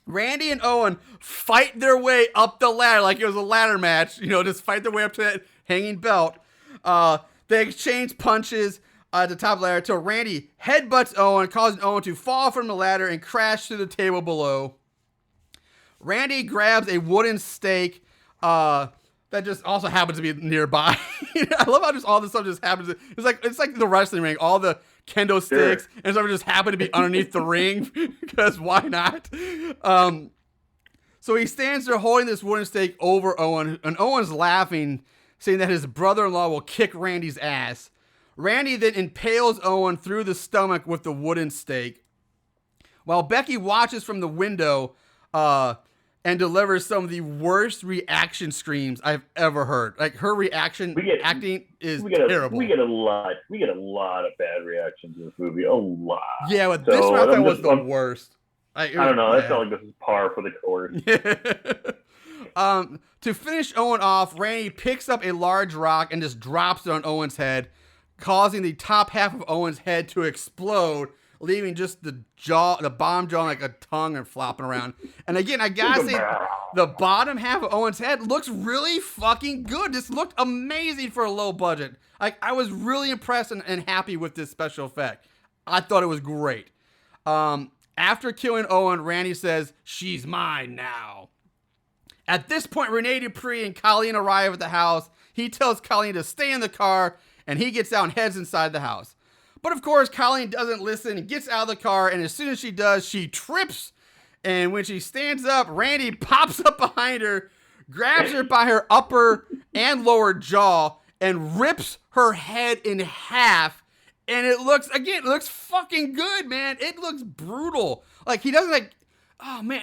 Randy and Owen fight their way up the ladder like it was a ladder match, just fight their way up to that hanging belt. They exchange punches at the top of the ladder until Randy headbutts Owen, causing Owen to fall from the ladder and crash through the table below. Randy grabs a wooden stake that just also happens to be nearby. I love how just all this stuff just happens. It's like the wrestling ring. All the kendo sticks and stuff just happen to be underneath the ring because why not? So he stands there holding this wooden stake over Owen, and Owen's laughing, saying that his brother-in-law will kick Randy's ass. Randy then impales Owen through the stomach with the wooden stake, while Becky watches from the window and delivers some of the worst reaction screams I've ever heard. Like, her acting is terrible. We get a lot of bad reactions in this movie. A lot. Yeah, but this one I thought was the worst. I don't know. I felt like this is par for the course. To finish Owen off, Randy picks up a large rock and just drops it on Owen's head, causing the top half of Owen's head to explode, leaving just the bottom jaw like a tongue and flopping around. And again, I gotta say, the bottom half of Owen's head looks really fucking good. This looked amazing for a low budget. Like, I was really impressed and happy with this special effect. I thought it was great. After killing Owen, Randy says, "She's mine now." At this point, Rene Dupree and Colleen arrive at the house. He tells Colleen to stay in the car, and he gets out and heads inside the house. But of course, Colleen doesn't listen and gets out of the car, and as soon as she does, she trips. And when she stands up, Randy pops up behind her, grabs her by her upper and lower jaw, and rips her head in half. And it looks fucking good, man. It looks brutal. Like, he doesn't oh man,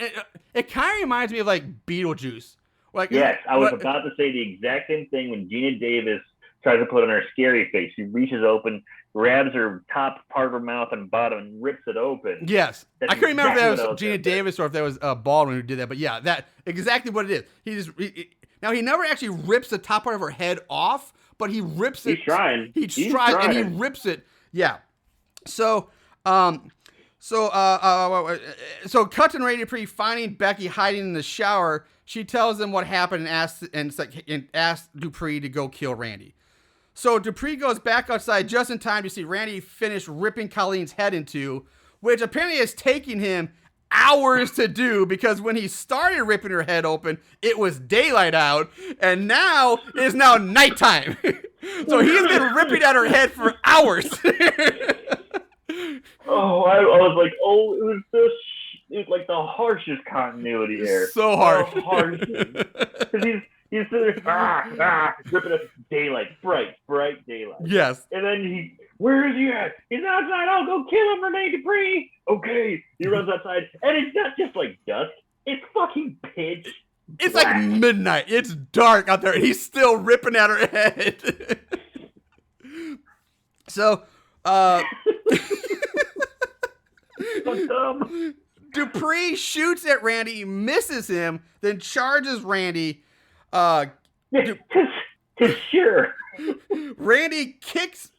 it kind of reminds me of like Beetlejuice. Like, yes, I was about to say the exact same thing when Gina Davis tries to put on her scary face. She reaches open, grabs her top part of her mouth and bottom, and rips it open. Yes. That's I couldn't remember if that was Gina Gina Davis or if that was Baldwin who did that. But yeah, that exactly what it is. Now, he never actually rips the top part of her head off, but he rips it. He's trying. He's trying, and he rips it. Yeah. So cut to Randy Dupree finding Becky hiding in the shower. She tells him what happened and asks Dupree to go kill Randy. So Dupree goes back outside just in time to see Randy finish ripping Colleen's head in two, which apparently is taking him hours to do, because when he started ripping her head open, it was daylight out, and now it is now nighttime. So he's been ripping at her head for hours. Oh, I was like, it was like the harshest continuity error. So harsh. Because he's sitting there, ripping up daylight, bright daylight. Yes. And then where is he at? He's outside. I'll go kill him, Rene Dupree. Okay. He runs outside, and it's not just like dusk. It's fucking pitch. It's like midnight. It's dark out there, and he's still ripping at her head. So, So dumb. Dupree shoots at Randy, misses him, then charges Randy. Sure. Dupree kicks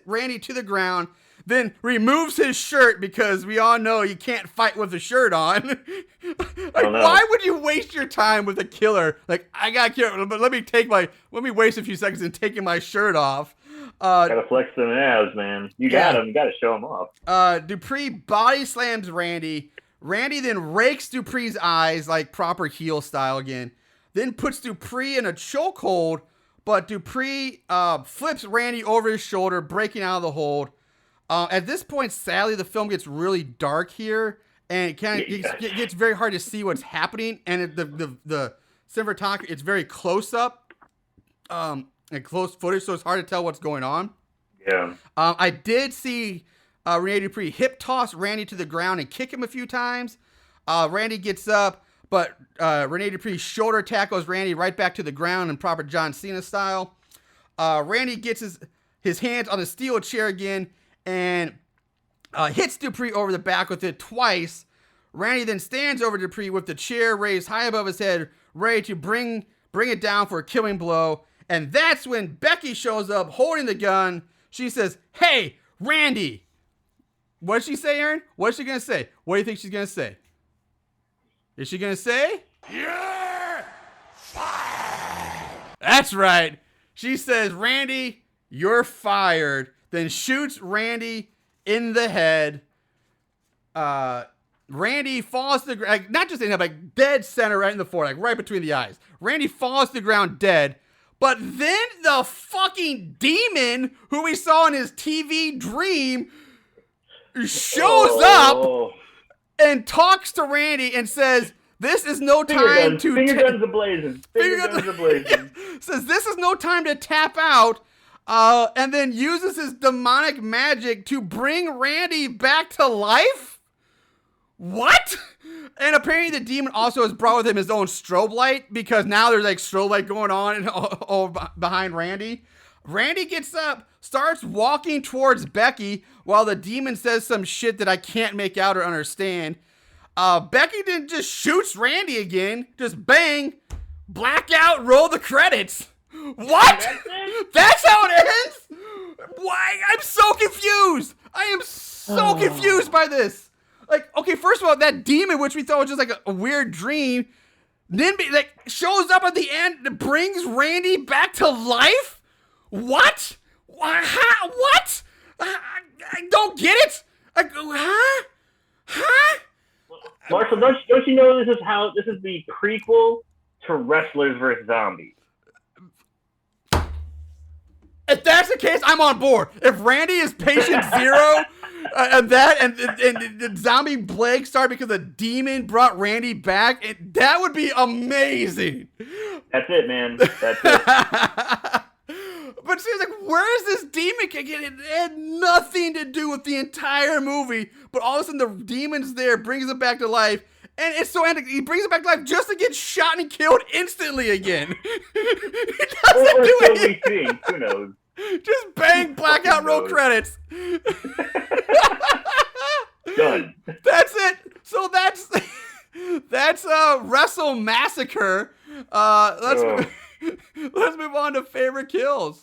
Randy to the ground, then removes his shirt because we all know you can't fight with a shirt on. Why would you waste your time with a killer? Like, I gotta kill, but let me waste a few seconds in taking my shirt off. Gotta flex them abs, man. You got him. You gotta show him off. Dupree body slams Randy. Randy then rakes Dupree's eyes like proper heel style again. Then puts Dupree in a chokehold, but Dupree flips Randy over his shoulder, breaking out of the hold. At this point, sadly, the film gets really dark here, and it kind of gets very hard to see what's happening. And the cinematography, it's very close up, and close footage, so it's hard to tell what's going on. Yeah. I did see Rene Dupree hip toss Randy to the ground and kick him a few times. Randy gets up, but Rene Dupree shoulder tackles Randy right back to the ground in proper John Cena style. Randy gets his hands on the steel chair again and hits Dupree over the back with it twice. Randy then stands over Dupree with the chair raised high above his head, ready to bring it down for a killing blow. And that's when Becky shows up holding the gun. She says, "Hey, Randy." What did she say, Aaron? What's she going to say? What do you think she's going to say? Is she going to say? "You're fired." That's right. She says, "Randy, you're fired." Then shoots Randy in the head. Randy falls to the ground, not just in the head, but dead center right in the forehead, like right between the eyes. Randy falls to the ground dead. But then the fucking demon who we saw in his TV dream shows up and talks to Randy and says, This is no Finger time guns, to finger guns ablazing. Finger guns ablazing. Says this is no time to tap out, and then uses his demonic magic to bring Randy back to life. What? And apparently the demon also has brought with him his own strobe light, because now there's like strobe light going on and all behind Randy. Randy gets up, starts walking towards Becky while the demon says some shit that I can't make out or understand. Becky then just shoots Randy again. Just bang, blackout, roll the credits. What? That's how it ends? Why? I'm so confused. I am so confused by this. Like, okay, first of all, that demon, which we thought was just like a weird dream, then like shows up at the end and brings Randy back to life? What? How? What? I don't get it. Like, huh? Huh? Marshall, don't you know this is the prequel to Wrestlers vs. Zombies? If that's the case, I'm on board. If Randy is patient zero, and the zombie plague started because the demon brought Randy back, that would be amazing. That's it, man. That's it. But she's like, where is this demon? It had nothing to do with the entire movie, but all of a sudden the demon's there, brings it back to life, and it's so he brings it back to life just to get shot and killed instantly again. He doesn't do anything. Who knows? Just bang, blackout, roll credits. Done. That's it. So that's Wrestle Massacre. Let's move on to favorite kills.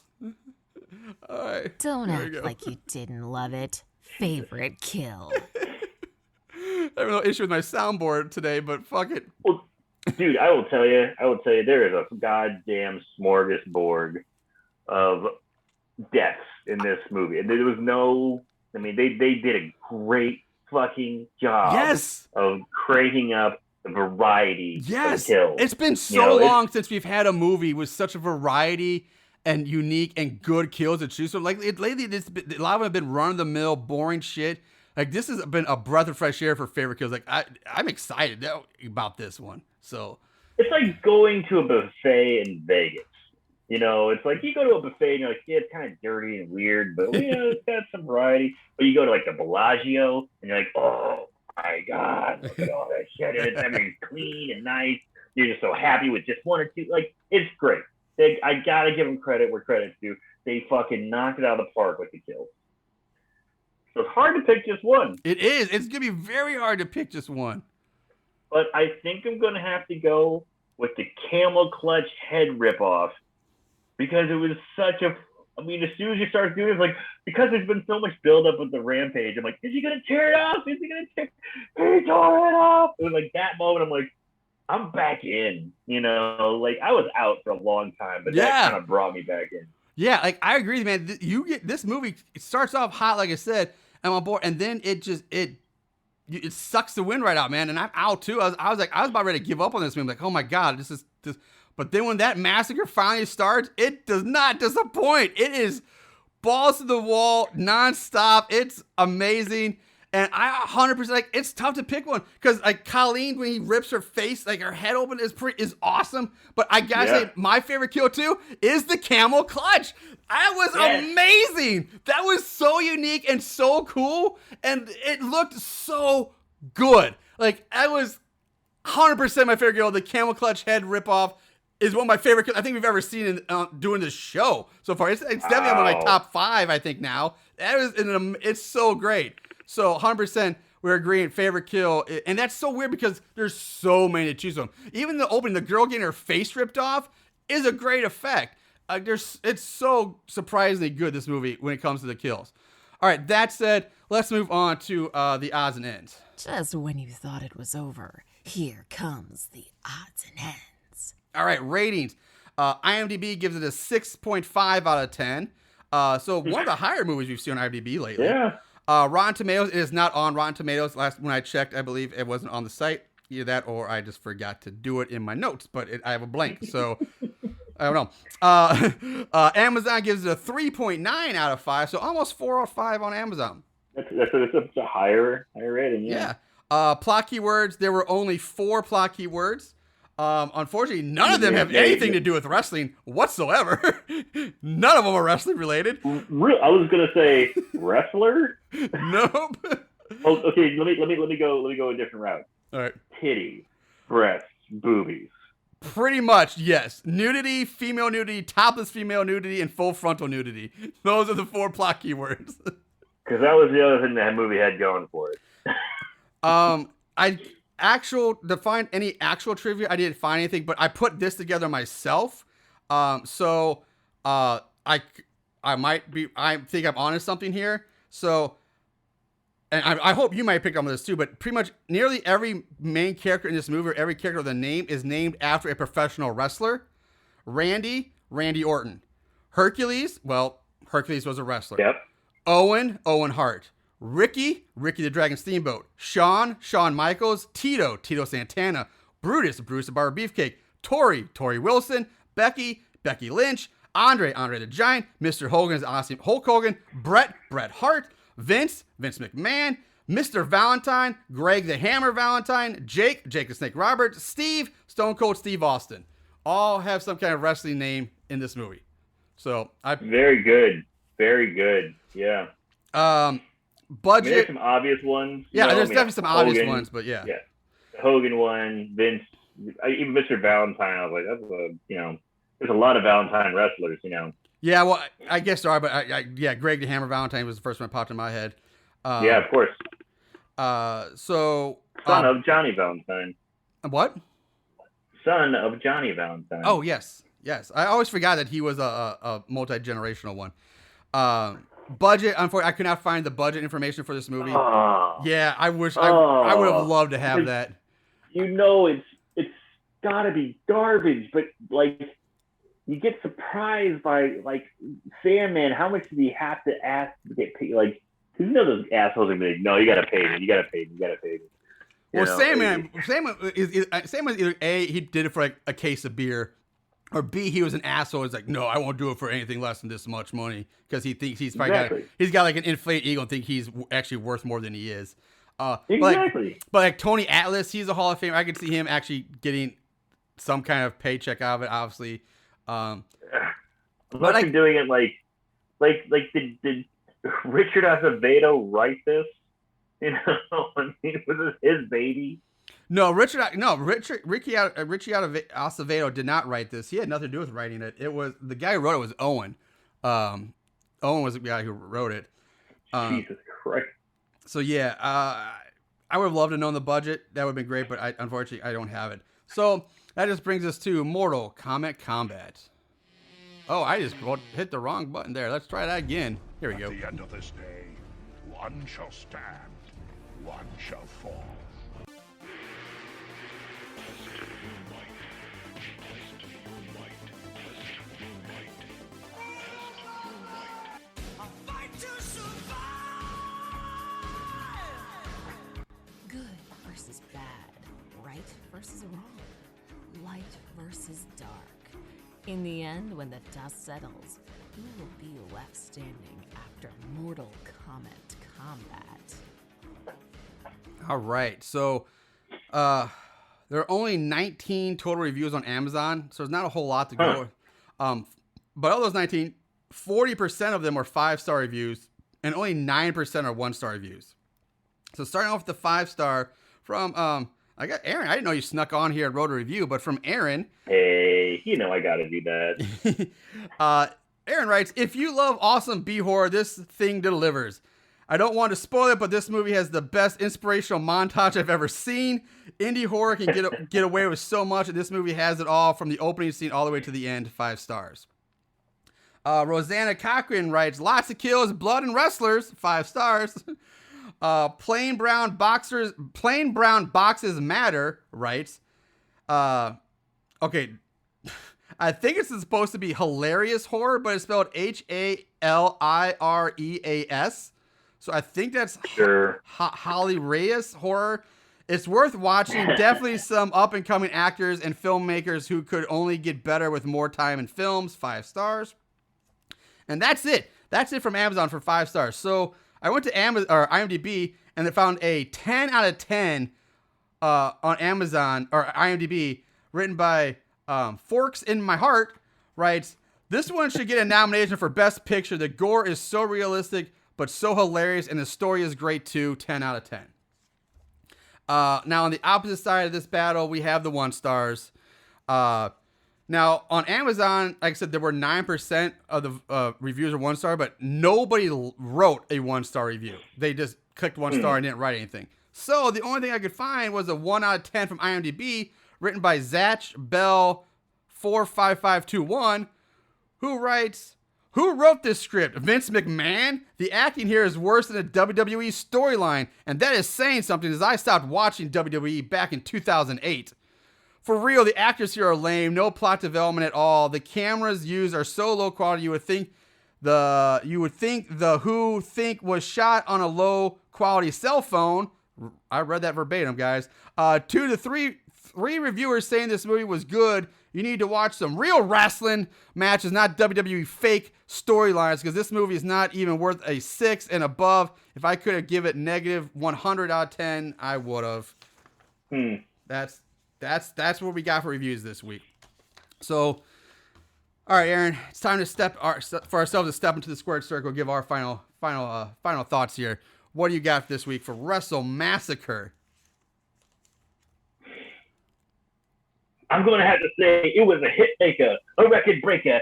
All right. Don't act like you didn't love it. Favorite kill. I have no issue with my soundboard today, but fuck it. Well, dude, I will tell you, there is a goddamn smorgasbord of deaths in this movie. And there was they did a great fucking job of creating up the variety of kills. It's been so long since we've had a movie with such a variety and unique and good kills to choose from. Like lately, a lot of them have been run-of-the-mill, boring shit. Like this has been a breath of fresh air for favorite kills. Like I'm excited about this one. So it's like going to a buffet in Vegas. It's like you go to a buffet and you're like, yeah, it's kind of dirty and weird, but it's got some variety. But you go to like the Bellagio and you're like, oh my God, look at all that shit. Everything's clean and nice. You're just so happy with just one or two. Like, it's great. I gotta give them credit where credit's due. They fucking knocked it out of the park with the kills. So it's hard to pick just one. It is. It's gonna be very hard to pick just one. But I think I'm gonna have to go with the camel clutch head ripoff, because it was such a. I mean, as soon as you start doing it, it's like, because there's been so much buildup with the Rampage, I'm like, is he gonna tear it off? Is he gonna tear? He tore it off. It was like that moment. I'm like, I'm back in. Like I was out for a long time, but that kind of brought me back in. Yeah, like I agree, man. You get this movie. It starts off hot, like I said. I'm on board, and then it sucks the wind right out, man. And I'm out too. I was about ready to give up on this movie. I'm like, oh my God, this is. But then when that massacre finally starts, it does not disappoint. It is balls to the wall, nonstop. It's amazing. And I 100%, like, it's tough to pick one. Because, like, Colleen, when he rips her face, like, her head open is awesome. But I gotta say, my favorite kill, too, is the camel clutch. That was amazing. That was so unique and so cool. And it looked so good. Like, I was 100% my favorite kill. The camel clutch head ripoff is one of my favorite kills I think we've ever seen in doing this show so far. It's definitely on my top 5, I think, now. It's so great. So 100% we're agreeing favorite kill. And that's so weird because there's so many to choose from. Even the opening, the girl getting her face ripped off is a great effect. It's so surprisingly good, this movie, when it comes to the kills. All right, that said, let's move on to the odds and ends. Just when you thought it was over, here comes the odds and ends. All right, ratings. IMDb gives it a 6.5 out of 10. So one of the higher movies we've seen on IMDb lately. Yeah. Rotten Tomatoes, it is not on Rotten Tomatoes. When I checked, I believe it wasn't on the site. Either that or I just forgot to do it in my notes, but I have a blank, so I don't know. Amazon gives it a 3.9 out of 5, so almost 4 out of 5 on Amazon. That's a higher rating, yeah. Plot keywords. There were only 4 plot keywords. Unfortunately, none of them have anything to do with wrestling whatsoever. None of them are wrestling related. I was gonna say wrestler. Nope. Oh, okay. Let me go a different route. All right. Titties, breasts, boobies. Pretty much, yes. Nudity, female nudity, topless female nudity, and full frontal nudity. Those are the 4 plot keywords. Because that was the other thing that movie had going for it. To find any actual trivia, I didn't find anything, but I put this together myself. I think I'm onto something here. So, and I hope you might pick up on this too, but pretty much nearly every main character in this movie, or every character with a name, is named after a professional wrestler. Randy Orton. Hercules, well, Hercules was a wrestler. Yep. Owen Hart. Ricky the Dragon Steamboat. Shawn Michaels. Tito Santana. Brutus the Barber Beefcake. Tori Wilson. Becky Lynch. Andre the Giant. Mr. Hogan's awesome Hulk Hogan. Bret Hart. Vince McMahon. Mr. Valentine. Greg the Hammer Valentine. Jake the Snake Roberts. Steve Stone Cold Steve Austin. All have some kind of wrestling name in this movie. So very good. Yeah. Budget. There's some obvious ones. Yeah, there's definitely some obvious ones, but yeah. Yeah. Hogan one, Vince, even Mr. Valentine. I was like, that's there's a lot of Valentine wrestlers, Yeah, well, I guess there are, but Greg the Hammer Valentine was the first one that popped in my head. Yeah, of course. Son of Johnny Valentine. What? Son of Johnny Valentine. Oh, yes. I always forgot that he was a multi-generational one. Budget, unfortunately, I could not find the budget information for this movie. Yeah, I wish I would have loved to have that. It's gotta be garbage, but you get surprised by Sandman. How much did he have to ask to get paid? Those assholes are like, no, you gotta pay me. Well, Sandman is either A, he did it for a case of beer, or B, he was an asshole. He's like, no, I won't do it for anything less than this much money, because he thinks he's probably got an inflated ego and think he's actually worth more than he is. Exactly. But Tony Atlas, he's a Hall of Famer. I could see him actually getting some kind of paycheck out of it, obviously. But doing it did Richard Acevedo write this? Was it his baby? No, Ricky Acevedo did not write this. He had nothing to do with writing it. It was the guy who wrote it was Owen. Owen was the guy who wrote it. Jesus Christ. So yeah, I would have loved to know the budget. That would have been great, but unfortunately I don't have it. So that just brings us to Mortal Kombat. Oh, I just hit the wrong button there. Let's try that again. Here we go. At the end of this day, one shall stand, one shall fall. Good versus bad. Right versus wrong. Light versus dark. In the end, when the dust settles, who will be left standing after Mortal Kombat? All right, so there are only 19 total reviews on Amazon, so there's not a whole lot to go. But of those 19, 40% of them are 5-star reviews, and only 9% are 1-star reviews. So starting off with the 5-star from I got Aaron. I didn't know you snuck on here and wrote a review, but from Aaron. Hey, I gotta do that. Aaron writes, if you love awesome B-horror, this thing delivers. I don't want to spoil it, but this movie has the best inspirational montage I've ever seen. Indie horror can get away with so much, and this movie has it all from the opening scene all the way to the end. 5 stars. Rosanna Cochran writes, lots of kills, blood, and wrestlers. 5 stars. Plain brown boxes matter, writes. Okay. I think it's supposed to be hilarious horror, but it's spelled Halireas. So I think that's sure. Holly Reyes horror. It's worth watching. Definitely some up and coming actors and filmmakers who could only get better with more time in films. 5 stars. And that's it. That's it from Amazon for 5 stars. So I went to IMDb, and they found a 10 out of 10 on Amazon or IMDb, written by Forks in My Heart, writes, "This one should get a nomination for Best Picture. The gore is so realistic, but so hilarious, and the story is great too. 10 out of 10. Now, on the opposite side of this battle, we have the 1 stars. Now, on Amazon, like I said, there were 9% of the reviews are 1 star, but nobody wrote a 1-star review. They just clicked 1 star and didn't write anything. So the only thing I could find was a 1 out of 10 from IMDb, written by Zach Bell 45521, who writes, "Who wrote this script? Vince McMahon? The acting here is worse than a WWE storyline, and that is saying something, as I stopped watching WWE back in 2008. For real, the actors here are lame, no plot development at all. The cameras used are so low quality you would think the Who was shot on a low quality cell phone." I read that verbatim, guys. 2 to 3 reviewers saying this movie was good. You need to watch some real wrestling matches, not WWE fake storylines, because this movie is not even worth a 6 and above. If I could have given it negative 100 out of 10, I would have. That's what we got for reviews this week. So, all right, Aaron, it's time for ourselves to step into the squared circle, give our final thoughts here. What do you got this week for Wrestle Massacre? I'm going to have to say it was a hit maker, a record breaker.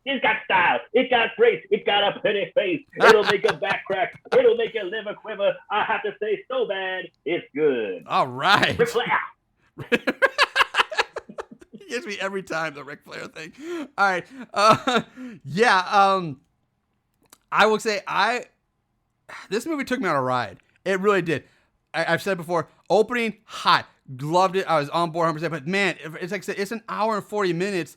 It's got style. It got grace. It got a pretty face. It'll make a back crack. It'll make your liver quiver. I have to say, so bad, it's good. All right. Ric Flair. He gets me every time, the Ric Flair thing. All right. I will say this movie took me on a ride. It really did. I've said before, opening, hot. Loved it. I was on board 100%. But man, it's like I said, it's an hour and 40 minutes,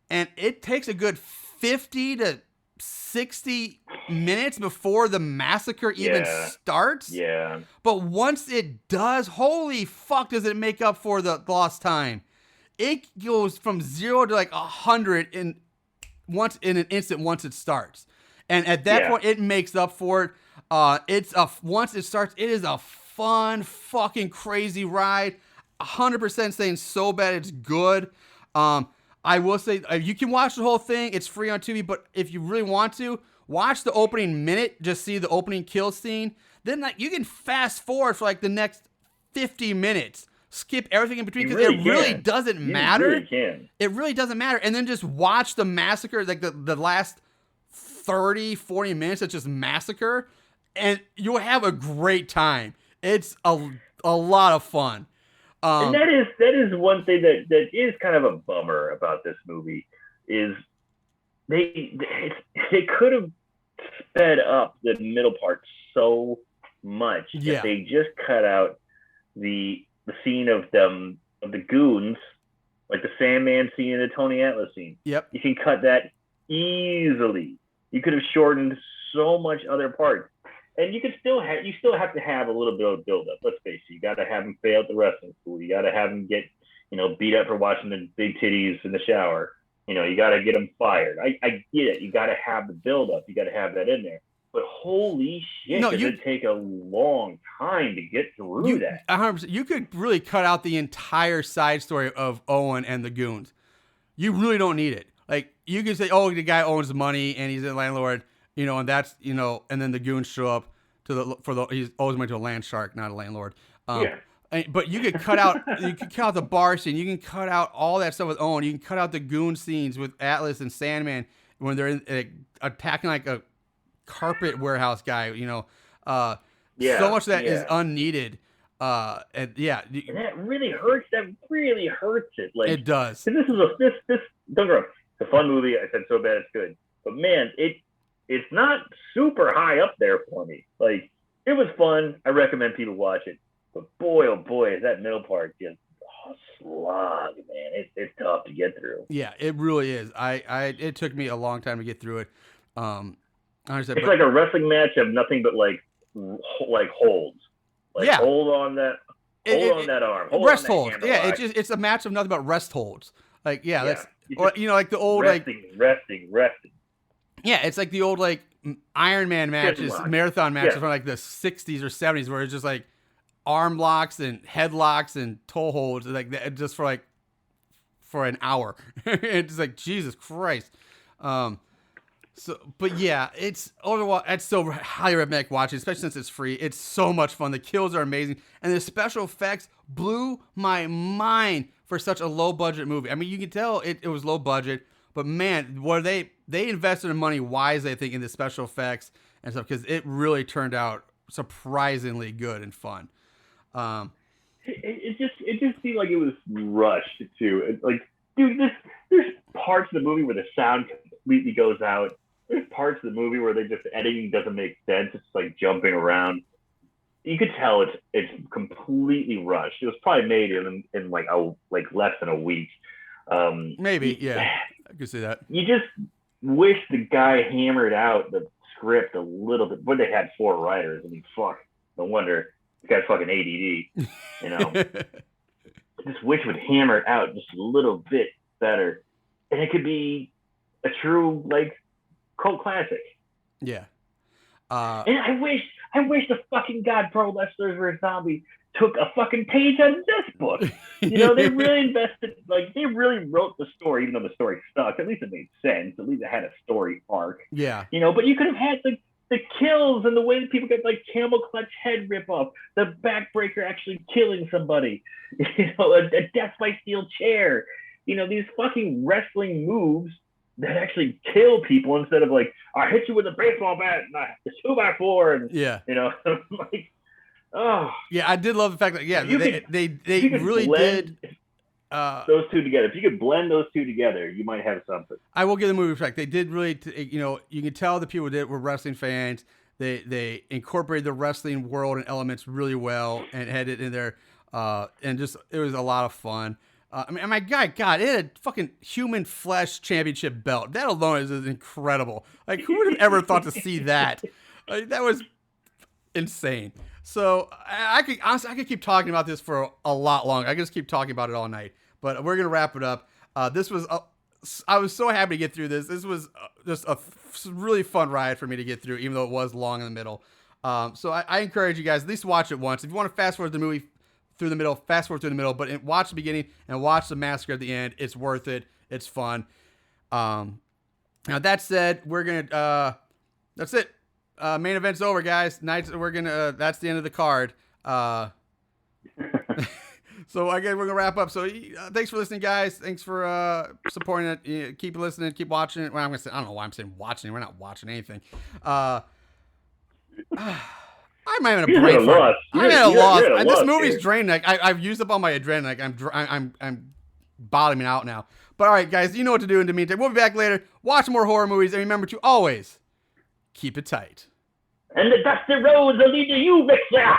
and it takes a good 50 to 60 minutes before the massacre even starts. Yeah. But once it does, holy fuck, does it make up for the lost time? It goes from 0 to like 100 in an instant once it starts. And at that point, it makes up for it. Once it starts, it is a fun, fucking crazy ride. 100% saying so bad it's good. I will say you can watch the whole thing. It's free on Tubi, but if you really want to, watch the opening minute. Just see the opening kill scene. Then you can fast forward for like the next 50 minutes. Skip everything in between because it really doesn't matter. Really can. It really doesn't matter. And then just watch the massacre, like the last 30, 40 minutes. It's just massacre, and you'll have a great time. It's a lot of fun. And that is one thing that is kind of a bummer about this movie is they could have sped up the middle part so much if they just cut out the scene of the goons, like the Sandman scene and the Tony Atlas scene. Yep. You can cut that easily. You could have shortened so much other parts. And you still have to have a little bit of build-up. Let's face it, you got to have him fail at the wrestling school. You got to have him get, beat up for watching the big titties in the shower. You got to get him fired. I get it. You got to have the build-up. You got to have that in there. But holy shit, does it take a long time to get through that? 100%. You could really cut out the entire side story of Owen and the goons. You really don't need it. Like, you can say, oh, the guy owns the money and he's a landlord. And that's, and then the goons show up he owes money to a land shark, not a landlord. But you could cut out the bar scene. You can cut out all that stuff with Owen. You can cut out the goon scenes with Atlas and Sandman when they're attacking like a carpet warehouse guy. So much of that is unneeded. And that really hurts. That really hurts it. Like it does. This is don't get me wrong. It's a fun movie. I said so bad it's good, but man, it's not super high up there for me. Like, it was fun. I recommend people watch it. But boy, oh boy, is that middle part just a slog, man. It's tough to get through. Yeah, it really is. It took me a long time to get through it. It's like a wrestling match of nothing but like holds. Hold on that arm. Rest holds. Yeah, it's a match of nothing but rest holds. Like, that's like the old resting. Yeah, it's like the old like Iron Man matches, Deadlock. marathon matches Yeah. from like the 60s or 70s, where it's just like arm locks and headlocks and toe holds, like that, just for an hour. It's just like Jesus Christ. So, but yeah, it's Overwatch. It's so highly recommend watching, especially since it's free. It's so much fun. The kills are amazing, and the special effects blew my mind for such a low budget movie. I mean, you can tell it was low budget, but man, were they invested in money wisely, I think, in the special effects and stuff, because it really turned out surprisingly good and fun. It just seemed like it was rushed too. Like, dude, there's parts of the movie where the sound completely goes out. There's parts of the movie where the editing doesn't make sense. It's like jumping around. You could tell it's completely rushed. It was probably made in like less than a week. Maybe, yeah, I could see that. You just wish the guy hammered out the script a little bit. But they had 4 writers. I mean, fuck. No wonder this guy's fucking ADD. You know, I just wish it would hammer it out just a little bit better, and it could be a true like cult classic. Yeah. And I wish the fucking God Pro Wrestlers vs. Zombies took a fucking page out of this book. You know, they really invested, like, they really wrote the story, even though the story sucked. At least it made sense. At least it had a story arc. Yeah. You know, but you could have had the kills and the way that people get, like, camel clutch head rip off, the backbreaker actually killing somebody, you know, a death by steel chair. You know, these fucking wrestling moves that actually kill people instead of like, I hit you with a baseball bat and a 2x4 and you know, like, oh yeah, I did love the fact that they really did those two together. If you could blend those two together, you might have something. I will give the movie respect. They did really, you know, you can tell the people that were wrestling fans. They incorporated the wrestling world and elements really well and had it in there, and just it was a lot of fun. I mean, my God, it had a fucking human flesh championship belt. That alone is incredible. Like, who would have ever thought to see that? Like, that was insane. So I could keep talking about this for a lot longer. I could just keep talking about it all night. But we're gonna wrap it up. I was so happy to get through this. This was just a really fun ride for me to get through, even though it was long in the middle. So I encourage you guys at least watch it once. If you want to fast forward the movie through the middle, fast forward through the middle, but watch the beginning and watch the massacre at the end. It's worth it. It's fun. Now that said, we're gonna that's it. Main event's over, guys. That's the end of the card. So again, we're gonna wrap up. So thanks for listening, guys. Thanks for supporting it. Keep listening, keep watching it. Well, I don't know why I'm saying watching. We're not watching anything. I'm having a brain fart. I'm at a loss. This movie's draining. Like I've used up all my adrenaline. Like I'm bottoming out now. But all right, guys, you know what to do in the meantime. We'll be back later. Watch more horror movies, and remember to always keep it tight. And the dusty roads will lead to you, Mixer.